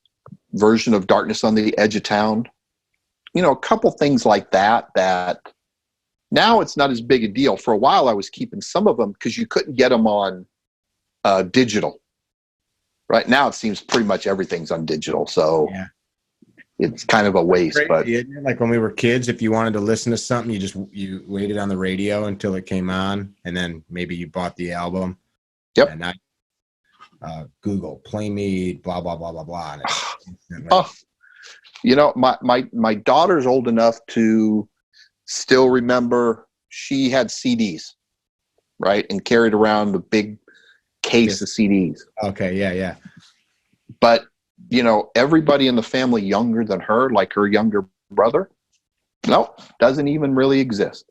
version of Darkness on the Edge of Town, a couple things like that now it's not as big a deal. For a while I was keeping some of them because you couldn't get them on digital. Right now it seems pretty much everything's on digital, so yeah. It's kind of a waste. Crazy, but isn't it? Like when we were kids, if you wanted to listen to something, you waited on the radio until it came on, and then maybe you bought the album. Yep. And Google play me blah blah blah blah blah. My daughter's old enough to still remember she had CDs, right, and carried around a big case of CDs. Okay, yeah. But everybody in the family younger than her, like her younger brother, doesn't even really exist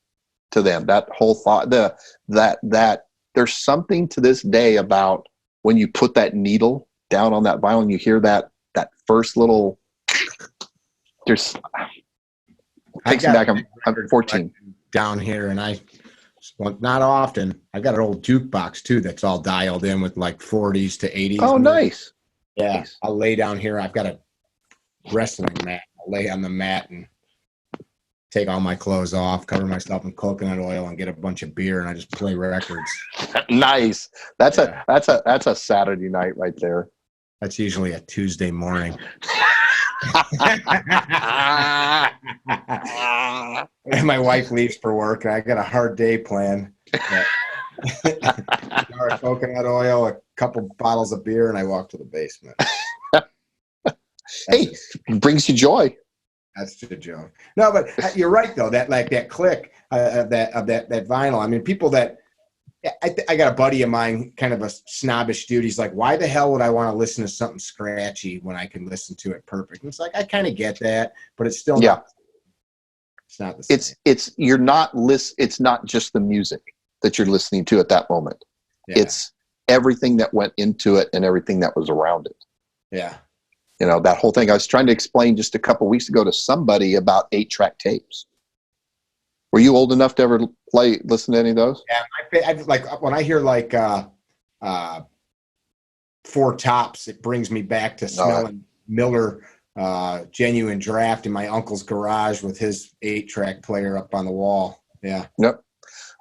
to them. That whole thought, that there's something to this day about when you put that needle down on that vinyl and you hear that first little, takes me back. I'm 14 down here, and not often. I got an old jukebox too that's all dialed in with like 40s to 80s. Oh, nice. Yeah, nice. I'll lay down here. I've got a wrestling mat. I'll lay on the mat and take all my clothes off, cover myself in coconut oil, and get a bunch of beer, and I just play records. Nice. That's a Saturday night right there. That's usually a Tuesday morning. And my wife leaves for work, and I got a hard day planned. Jar of coconut oil, a couple bottles of beer, and I walk to the basement. Hey, it brings you joy. That's the joke. No, but you're right though. That click of that vinyl. I mean, people that I got a buddy of mine, kind of a snobbish dude. He's like, "Why the hell would I want to listen to something scratchy when I can listen to it perfect?" And it's like I kind of get that, but it's still it's not the same. It's not just the music that you're listening to at that moment. Yeah. It's everything that went into it and everything that was around it. Yeah. That whole thing. I was trying to explain just a couple of weeks ago to somebody about 8-track tapes. Were you old enough to ever listen to any of those? Yeah, I like when I hear like Four Tops, it brings me back to smelling Miller Genuine Draft in my uncle's garage with his 8-track player up on the wall. Yeah. Yep.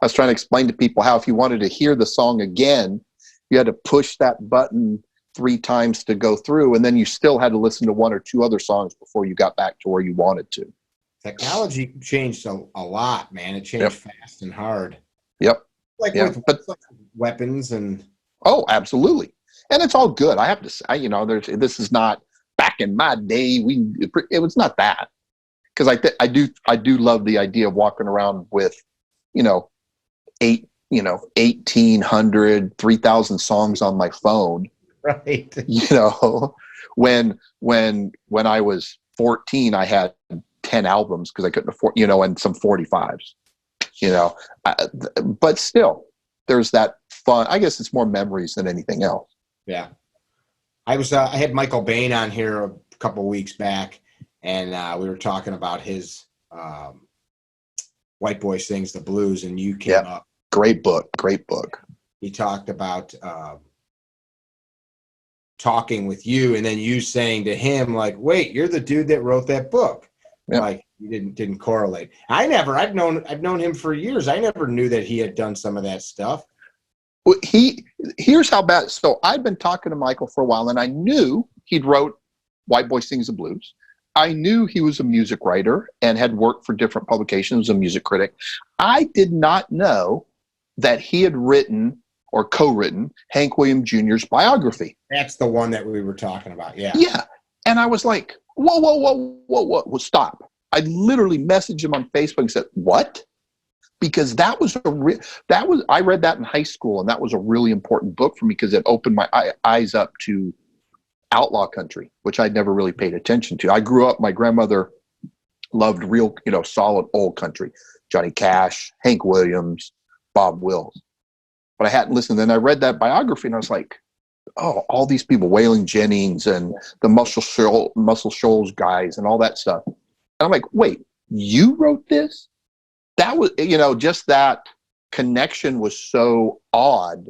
I was trying to explain to people how if you wanted to hear the song again, you had to push that button 3 times to go through, and then you still had to listen to 1 or 2 other songs before you got back to where you wanted to. Technology changed a lot, man. It changed fast and hard. Yep. With weapons and. Oh, absolutely. And it's all good. I have to say, this is not back in my day. It was not that, because I do love the idea of walking around with, 1,800, 3,000 songs on my phone. Right. When I was 14, I had 10 albums because I couldn't afford, and some 45s, but still there's that fun. I guess it's more memories than anything else. Yeah. I had Michael Bain on here a couple of weeks back, and we were talking about his White Boy Sings the Blues, and you came up. Great book. He talked about talking with you, and then you saying to him, like, wait, you're the dude that wrote that book. Yep. Like, you didn't correlate. I've known him for years. I never knew that he had done some of that stuff. Well, here's how bad. So I'd been talking to Michael for a while, and I knew he'd wrote White Boy Sings the Blues. I knew he was a music writer and had worked for different publications as a music critic. I did not know that he had written or co-written Hank Williams Jr.'s biography. That's the one that we were talking about. Yeah. Yeah. And I was like, whoa, stop. I literally messaged him on Facebook and said, what? Because I read that in high school, and that was a really important book for me because it opened my eyes up to outlaw country, which I'd never really paid attention to. I grew up, my grandmother loved real, solid old country, Johnny Cash, Hank Williams, Bob Wills. But I hadn't listened. Then I read that biography and I was like, oh, all these people, Waylon Jennings and the Muscle Shoals guys and all that stuff. And I'm like, wait, you wrote this? That was, just that connection was so odd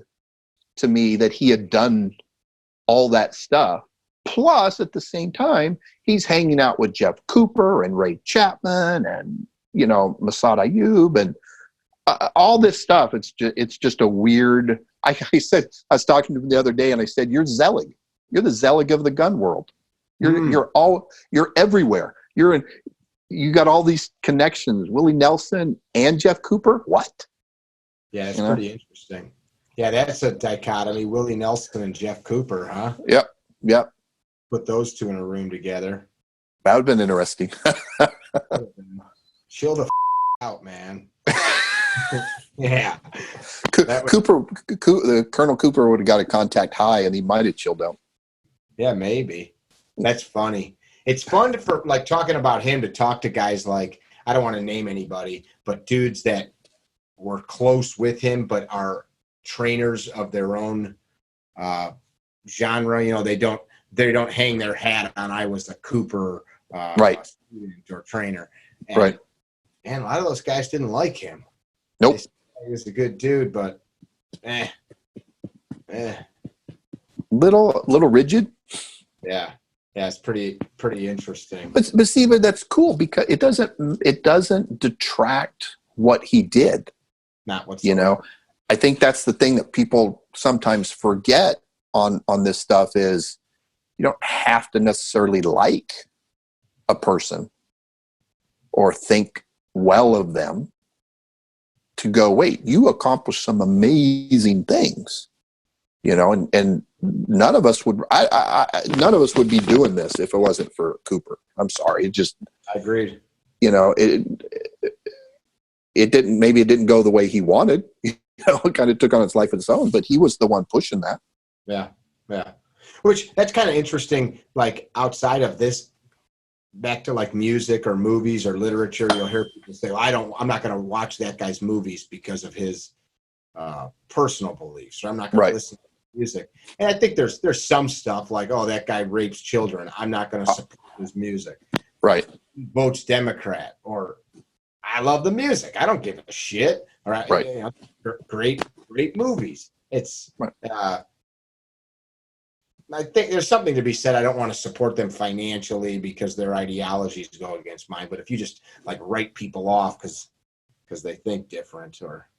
to me that he had done all that stuff. Plus, at the same time, he's hanging out with Jeff Cooper and Ray Chapman and, Masad Ayub and all this stuff. It's just a weird. I was talking to him the other day, and I said, "You're Zelig. You're the Zelig of the gun world. You're everywhere. You got all these connections. Willie Nelson and Jeff Cooper. What? Yeah, it's pretty interesting. Yeah, that's a dichotomy. Willie Nelson and Jeff Cooper, huh? Yep. Put those two in a room together. That would have been interesting. Chill the out, man. Yeah. Colonel Cooper would have got a contact high, and he might have chilled out. Yeah, maybe. That's funny. It's fun for talking about him to talk to guys like, I don't want to name anybody, but dudes that were close with him but are trainers of their own genre. They don't hang their hat on I was a Cooper student or trainer. And, right. And a lot of those guys didn't like him. Nope. He was a good dude, but little rigid. Yeah, it's pretty interesting. But that's cool because it doesn't detract what he did. Not whatsoever. I think that's the thing that people sometimes forget on this stuff is you don't have to necessarily like a person or think well of them to go, wait, you accomplished some amazing things, and none of us would be doing this if it wasn't for Cooper. I'm sorry. I agreed. It didn't go the way he wanted. It kind of took on its life of its own, but he was the one pushing that. Yeah. Which that's kind of interesting. Like outside of this, back to music or movies or literature, you'll hear people say, well, I'm not going to watch that guy's movies because of his personal beliefs, or I'm not going to listen to music. And I think there's some stuff like, oh, that guy rapes children, I'm not going to support his music. Right. Votes Democrat, or I love the music, I don't give a shit. All right. Right. Great movies. It's right. I think there's something to be said. I don't want to support them financially because their ideologies go against mine. But if you just write people off because they think different, or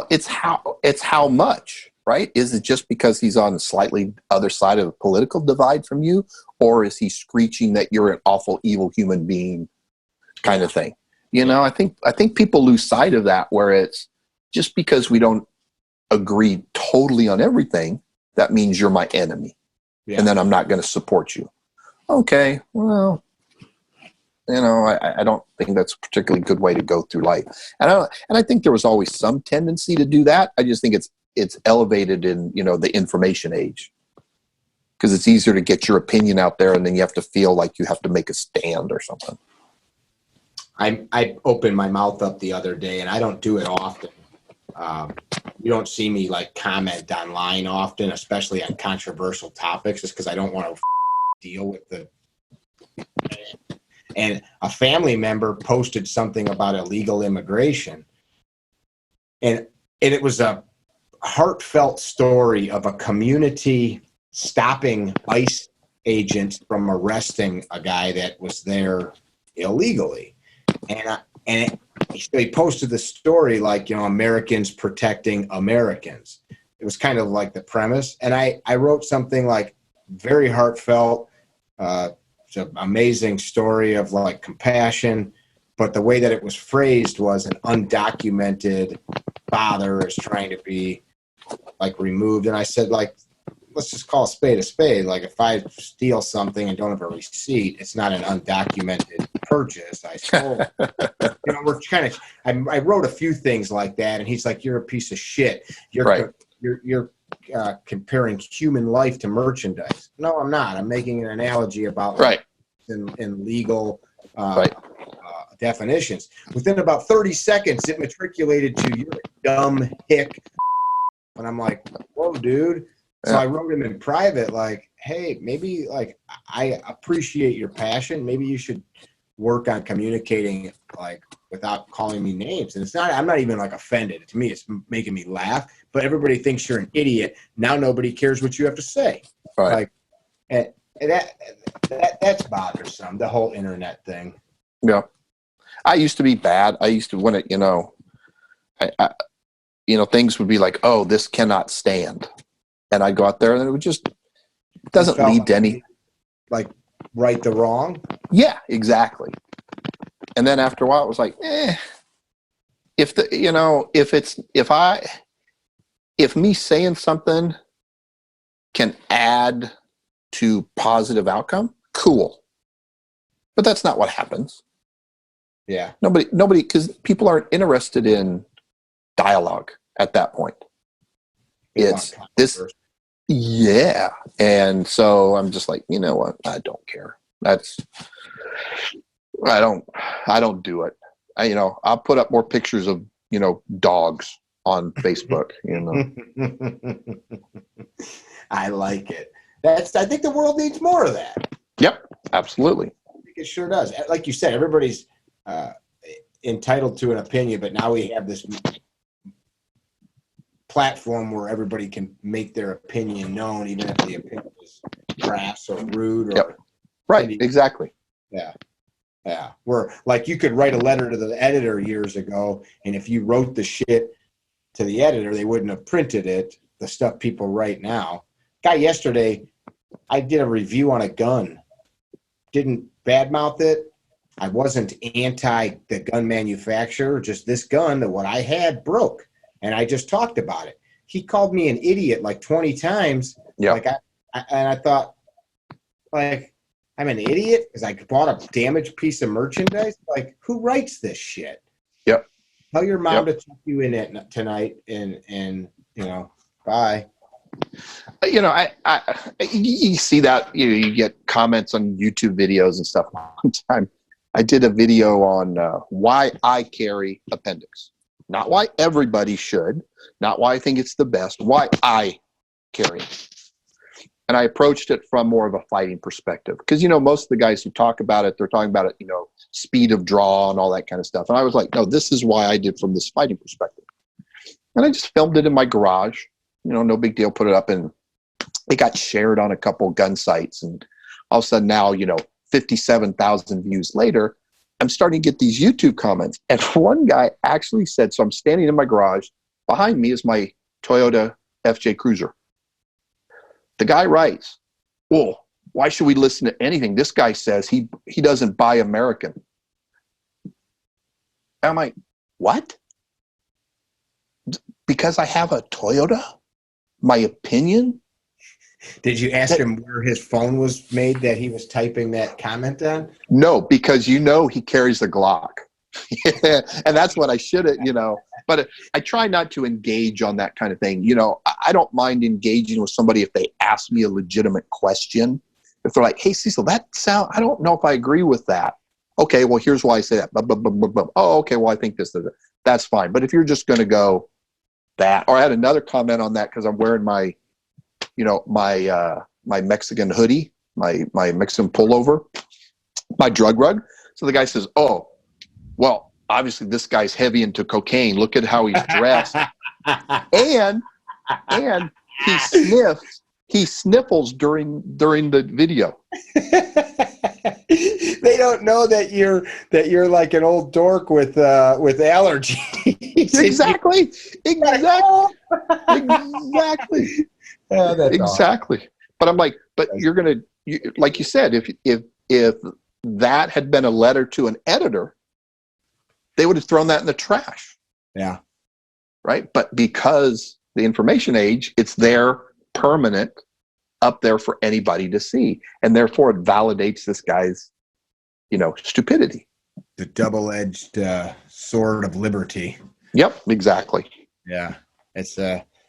it's how much, right? Is it just because he's on the slightly other side of the political divide from you, or is he screeching that you're an awful, evil human being, kind of thing? I think people lose sight of that, where it's just because we don't agree totally on everything, that means you're my enemy. Yeah. And then I'm not going to support you. Okay, well, I don't think that's a particularly good way to go through life. And I think there was always some tendency to do that. I just think it's elevated in, the information age, because it's easier to get your opinion out there, and then you have to feel like you have to make a stand or something. I opened my mouth up the other day, and I don't do it often. You don't see me comment online often, especially on controversial topics, just because I don't want to deal with the. And a family member posted something about illegal immigration, and it was a heartfelt story of a community stopping ICE agents from arresting a guy that was there illegally, and he posted the story Americans protecting Americans. It was kind of like the premise. And I wrote something very heartfelt. It's an amazing story of compassion. But the way that it was phrased was an undocumented father is trying to be like removed. And I said, like, let's just call a spade a spade. Like, if I steal something and don't have a receipt, it's not an undocumented purchase. I stole. You know, we're kind of. I wrote a few things like that, and he's like, "You're a piece of shit. You're comparing human life to merchandise." No, I'm not. I'm making an analogy about in legal definitions. Within about 30 seconds, it matriculated to "you're a dumb hick," and I'm like, "Whoa, dude." So I wrote him in private, like, "Hey, maybe like I appreciate your passion. Maybe you should work on communicating like without calling me names." And it's not. I'm not even like offended. To me, it's making me laugh. But everybody thinks you're an idiot. Now nobody cares what you have to say. Like, and that's bothersome. The whole internet thing. Yeah, I used to be bad. I used to when it, things would be like, "Oh, this cannot stand." And I'd go out there, and it would just doesn't lead to any, like, right the wrong. Yeah, exactly. And then after a while, it was like, if me saying something can add to positive outcome, cool. But that's not what happens. Yeah. Nobody, because people aren't interested in dialogue at that point. It's this. Yeah. And so I'm just like, you know what? I don't care. I don't do it. I'll put up more pictures of, dogs on Facebook, I like it. I think the world needs more of that. Yep. Absolutely. I think it sure does. Like you said, everybody's entitled to an opinion, but now we have this platform where everybody can make their opinion known, even if the opinion is crass or rude. Or right. Exactly. Yeah. Yeah. Where like you could write a letter to the editor years ago, and if you wrote the shit to the editor, they wouldn't have printed it. The stuff people write now. Guy yesterday, I did a review on a gun. Didn't badmouth it. I wasn't anti the gun manufacturer. Just this gun that what I had broke. And I just talked about it. He called me an idiot like 20 times. Yeah. Like I thought, like, I'm an idiot because I bought a damaged piece of merchandise. Like, who writes this shit? Yep. Tell your mom to tuck you in it tonight, and bye. You see that you get comments on YouTube videos and stuff. One time, I did a video on why I carry appendix. Not why everybody should, not why I think it's the best, why I carry it. And I approached it from more of a fighting perspective. Because, most of the guys who talk about it, they're talking about it, speed of draw and all that kind of stuff. And I was like, no, this is why I did from this fighting perspective. And I just filmed it in my garage. No big deal, put it up, and it got shared on a couple gun sites. And all of a sudden now, 57,000 views later, I'm starting to get these YouTube comments. And one guy actually said, so I'm standing in my garage. Behind me is my Toyota FJ Cruiser. The guy writes, well, why should we listen to anything? This guy says he doesn't buy American. And I'm like, what? Because I have a Toyota? My opinion? Did you ask him where his phone was made that he was typing that comment on? No, because he carries a Glock. And that's what I should have, but I try not to engage on that kind of thing. I don't mind engaging with somebody if they ask me a legitimate question. If they're like, hey, Cecil, I don't know if I agree with that. Okay, well, here's why I say that. Oh, okay, well, I think this. That's fine. But if you're just going to go that, or I had another comment on that because I'm wearing my Mexican hoodie, my Mexican pullover, my drug rug. So the guy says, oh, well, obviously this guy's heavy into cocaine. Look at how he's dressed. and he sniffles during the video. They don't know that you're like an old dork with allergies. Exactly. Exactly. Awesome. But I'm like, but like you said, if that had been a letter to an editor, they would have thrown that in the trash. Yeah. right? But because the information age, it's there permanent up there for anybody to see. And therefore it validates this guy's, stupidity. The double-edged sword of liberty. Yep, exactly. Yeah, it's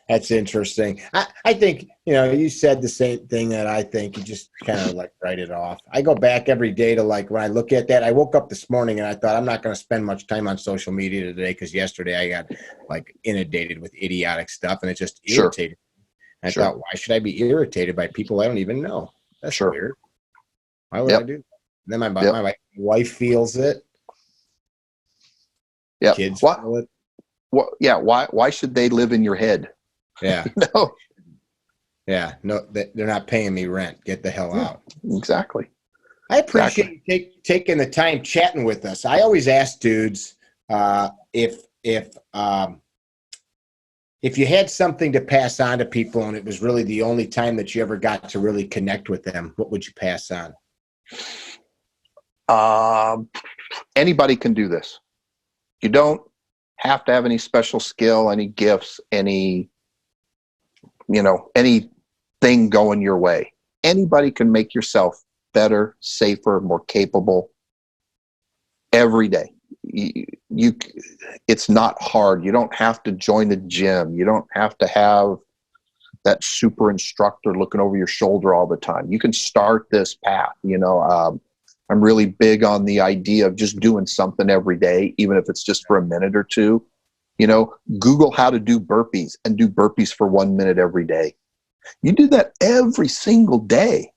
that's interesting. I think, you said the same thing that I think. You just kind of like write it off. I go back every day to like when I look at that. I woke up this morning and I thought I'm not going to spend much time on social media today because yesterday I got like inundated with idiotic stuff and it just irritated me. I thought, why should I be irritated by people I don't even know? That's weird. Why would I do that? And then my wife feels it. Yeah. Kids feel it. Why should they live in your head? Yeah. No. Yeah. No, they're not paying me rent. Get the hell out. Exactly. I appreciate you taking the time chatting with us. I always ask dudes if you had something to pass on to people and it was really the only time that you ever got to really connect with them, what would you pass on? Anybody can do this. You don't have to have any special skill, any gifts, anything going your way. Anybody can make yourself better, safer, more capable every day. It's not hard. You don't have to join the gym. You don't have to have that super instructor looking over your shoulder all the time. You can start this path. I'm really big on the idea of just doing something every day, even if it's just for a minute or two. Google how to do burpees and do burpees for 1 minute every day. You do that every single day.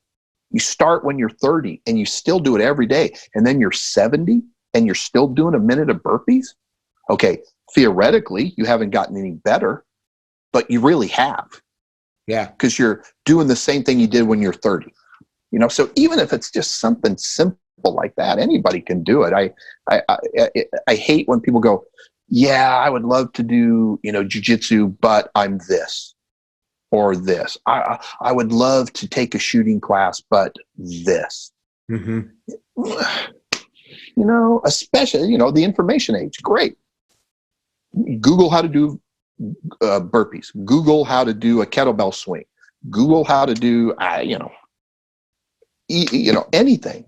You start when you're 30 and you still do it every day. And then you're 70 and you're still doing a minute of burpees. Okay, theoretically, you haven't gotten any better, but you really have. Yeah. Because you're doing the same thing you did when you're 30. So even if it's just something simple like that, anybody can do it. I hate when people go, yeah, I would love to do, jiu-jitsu, but I'm this or this. I would love to take a shooting class, but this. Mm-hmm. Especially, the information age. Great. Google how to do burpees. Google how to do a kettlebell swing. Google how to do, anything,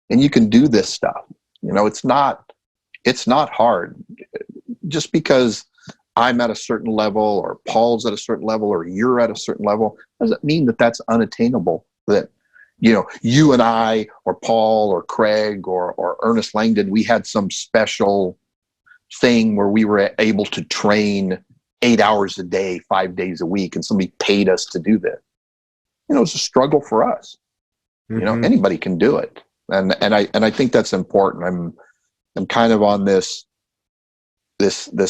and you can do this stuff. It's not hard. Just because I'm at a certain level or Paul's at a certain level or you're at a certain level doesn't mean that that's unattainable. That you and I or Paul or Craig or Ernest Langdon, we had some special thing where we were able to train 8 hours a day 5 days a week, and somebody paid us to do that. It's a struggle for us. Mm-hmm. Anybody can do it. And I think that's important. I'm kind of on this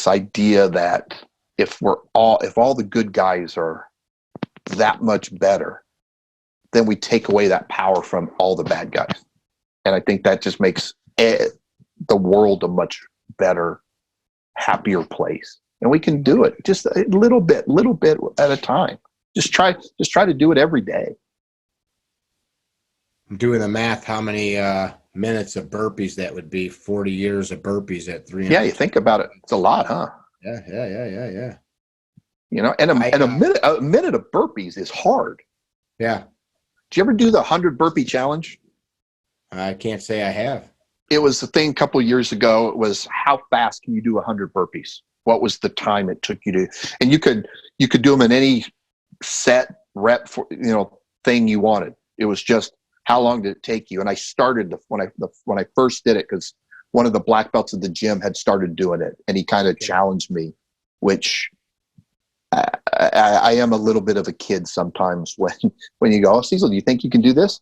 idea that if all the good guys are that much better, then we take away that power from all the bad guys. And I think that just makes the world a much better, happier place. And we can do it just a little bit at a time. Just try to do it every day. I'm doing the math. How many minutes of burpees that would be? 40 years of burpees at 300. Yeah, you think about it. It's a lot, huh? Yeah. And a minute of burpees is hard. Yeah. Did you ever do the 100 burpee challenge? I can't say I have. It was the thing a couple of years ago. It was how fast can you do 100 burpees? What was the time it took you to? And you could do them in any set rep for thing you wanted. It was just how long did it take you? And I started when I first did it because one of the black belts at the gym had started doing it, and he kind of challenged me, which I am a little bit of a kid sometimes when you go, oh, Cecil, do you think you can do this?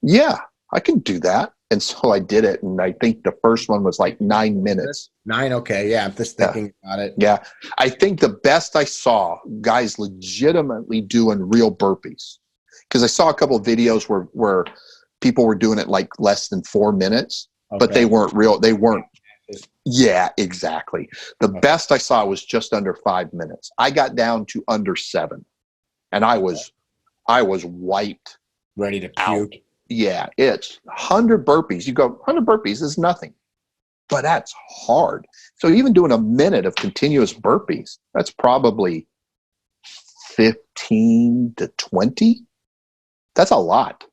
Yeah, I can do that. And so I did it, and I think the first one was like 9 minutes. 9, okay, yeah. I'm just thinking about it. Yeah, I think the best I saw guys legitimately doing real burpees, because I saw a couple of videos where people were doing it like less than 4 minutes, but they weren't real. They weren't. Yeah, exactly. The best I saw was just under 5 minutes. I got down to under 7, and I was wiped, ready to puke. Out. Yeah, it's 100 burpees. You go 100 burpees is nothing. but that's hard. So even doing a minute of continuous burpees, that's probably 15 to 20. That's a lot.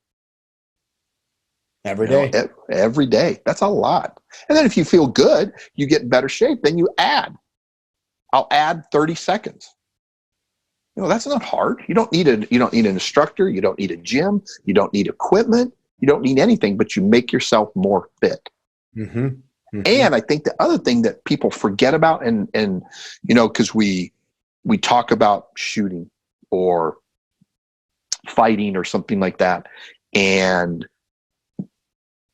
Every day. Every day. That's a lot. And then if you feel good, you get in better shape, then you add. I'll add 30 seconds. That's not hard. You don't need an instructor, you don't need a gym, you don't need equipment, you don't need anything, but you make yourself more fit. Mm-hmm. Mm-hmm. And I think the other thing that people forget about, and because we talk about shooting or fighting or something like that, and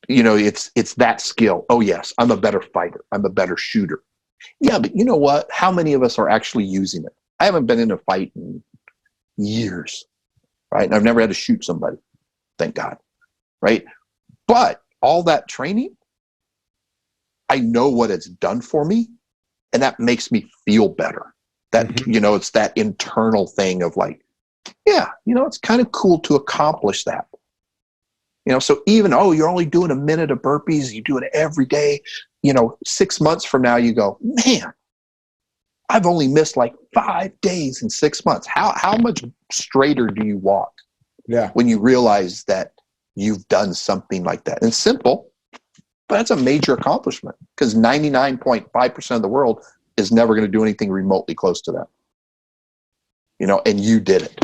it's that skill. Oh yes, I'm a better fighter, I'm a better shooter. Yeah, but you know what? How many of us are actually using it? I haven't been in a fight in years, right? And I've never had to shoot somebody, thank God, right? But all that training, I know what it's done for me, and that makes me feel better. That, it's that internal thing of like, yeah, it's kind of cool to accomplish that. So even, you're only doing a minute of burpees, you do it every day, 6 months from now, you go, man, I've only missed like 5 days in 6 months. How much straighter do you walk? Yeah. When you realize that you've done something like that? And it's simple, but it's a major accomplishment because 99.5% of the world is never going to do anything remotely close to that. And you did it.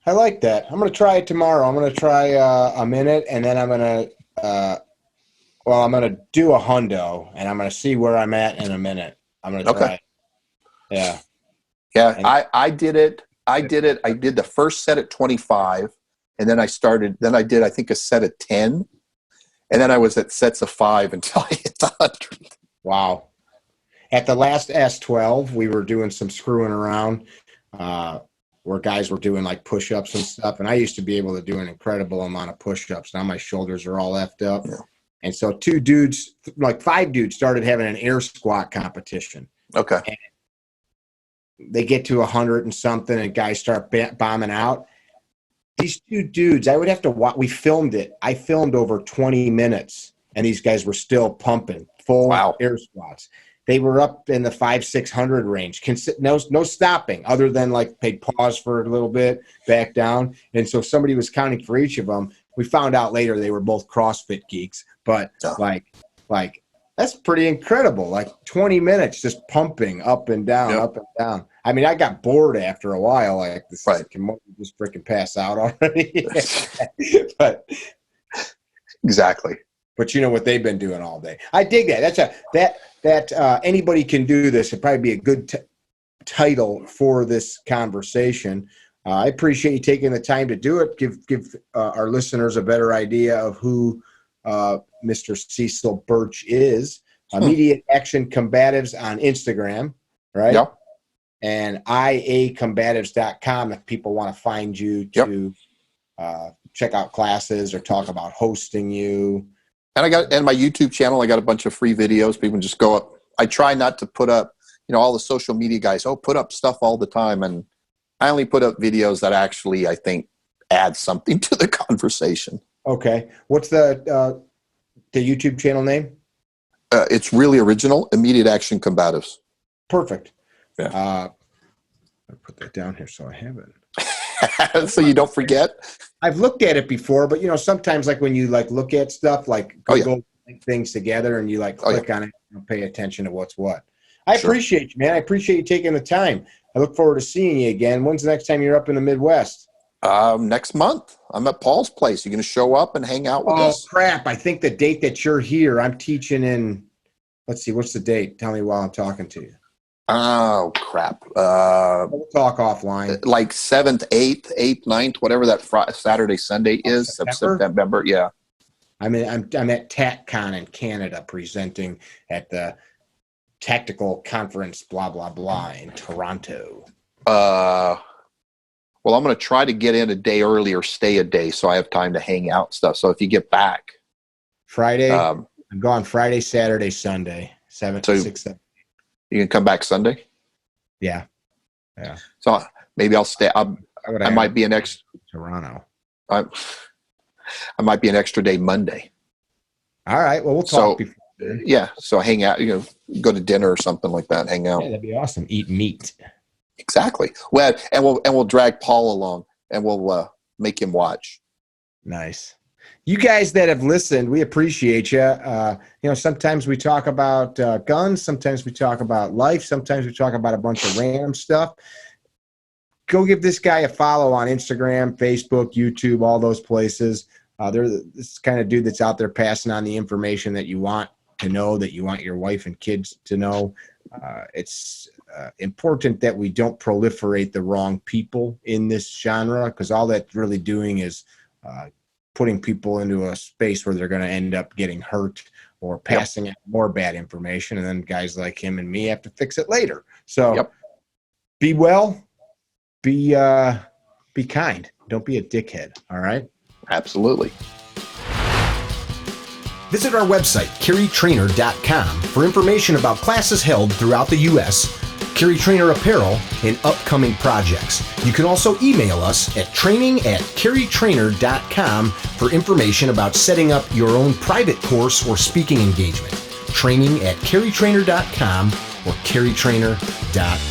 I like that. I'm going to try it tomorrow. I'm going to try a minute, and then I'm going to do a hundo, and I'm going to see where I'm at in a minute. I'm going to try it. Yeah. Yeah, I did it. I did the first set at 25, and then I did, I think, a set at 10, and then I was at sets of 5 until I hit the 100. Wow. At the last S12, we were doing some screwing around where guys were doing like push-ups and stuff, and I used to be able to do an incredible amount of push-ups. Now my shoulders are all effed up. Yeah. And so 5 dudes started having an air squat competition. Okay. And they get to 100 and something, and guys start bombing out. These 2 dudes, I would have to watch. We filmed it. I filmed over 20 minutes, and these guys were still pumping full air squats. They were up in the 500-600 range. No stopping, other than like they'd pause for a little bit, back down. And so somebody was counting for each of them. We found out later they were both CrossFit geeks, but like that's pretty incredible. Like 20 minutes just pumping up and down, up and down. I mean, I got bored after a while. Like, this can just freaking pass out already. But exactly. But you know what they've been doing all day. I dig that. That's anybody can do this. It'd probably be a good title for this conversation. I appreciate you taking the time to do it. Give our listeners a better idea of who Mr. Cecil Burch is. Immediate Action Combatives on Instagram, right? Yep. And iacombatives.com if people want to find you to check out classes or talk about hosting you. And my YouTube channel, I got a bunch of free videos. People can just go up. I try not to put up, all the social media guys, put up stuff all the time. And I only put up videos that actually, I think, add something to the conversation. Okay. What's the YouTube channel name? It's really original, Immediate Action Combatives. Perfect. Yeah. I'll put that down here so I have it. So you don't forget. I've looked at it before, but sometimes like when you like look at stuff like Google link things together and you like click on it and pay attention to what's what. I appreciate you, man. I appreciate you taking the time. I look forward to seeing you again. When's the next time you're up in the Midwest? Next month. I'm at Paul's place. You going to show up and hang out with us? Oh, crap. I think the date that you're here, I'm teaching in, let's see, what's the date? Tell me while I'm talking to you. Oh, crap. We'll talk offline. Like 7th, 8th, 9th, whatever that Saturday, Sunday is. September. Yeah. I'm at TACCon in Canada presenting at the Tactical Conference, blah, blah, blah, in Toronto. Well, I'm going to try to get in a day early or stay a day so I have time to hang out and stuff. So if you get back. Friday, I'm gone Friday, Saturday, Sunday, 7 to 6, 7. You can come back Sunday? Yeah. So maybe I'll stay. I might be an extra. Toronto. I might be an extra day Monday. All right. Well, we'll talk before yeah. So hang out, go to dinner or something like that, hang out. Yeah, that'd be awesome. Eat meat. Exactly. Well, and we'll drag Paul along and we'll make him watch. Nice. You guys that have listened, we appreciate you. Sometimes we talk about guns. Sometimes we talk about life. Sometimes we talk about a bunch of random stuff. Go give this guy a follow on Instagram, Facebook, YouTube, all those places. They're this kind of dude that's out there passing on the information that you want to know, that you want your wife and kids to know. It's important that we don't proliferate the wrong people in this genre, because all that's really doing is putting people into a space where they're going to end up getting hurt or passing out more bad information. And then guys like him and me have to fix it later. So be well, be kind. Don't be a dickhead. All right. Absolutely. Visit our website, CarryTrainer.com, for information about classes held throughout the U.S., CarryTrainer apparel, and upcoming projects. You can also email us at training@CarryTrainer.com for information about setting up your own private course or speaking engagement. Training@CarryTrainer.com or CarryTrainer.com.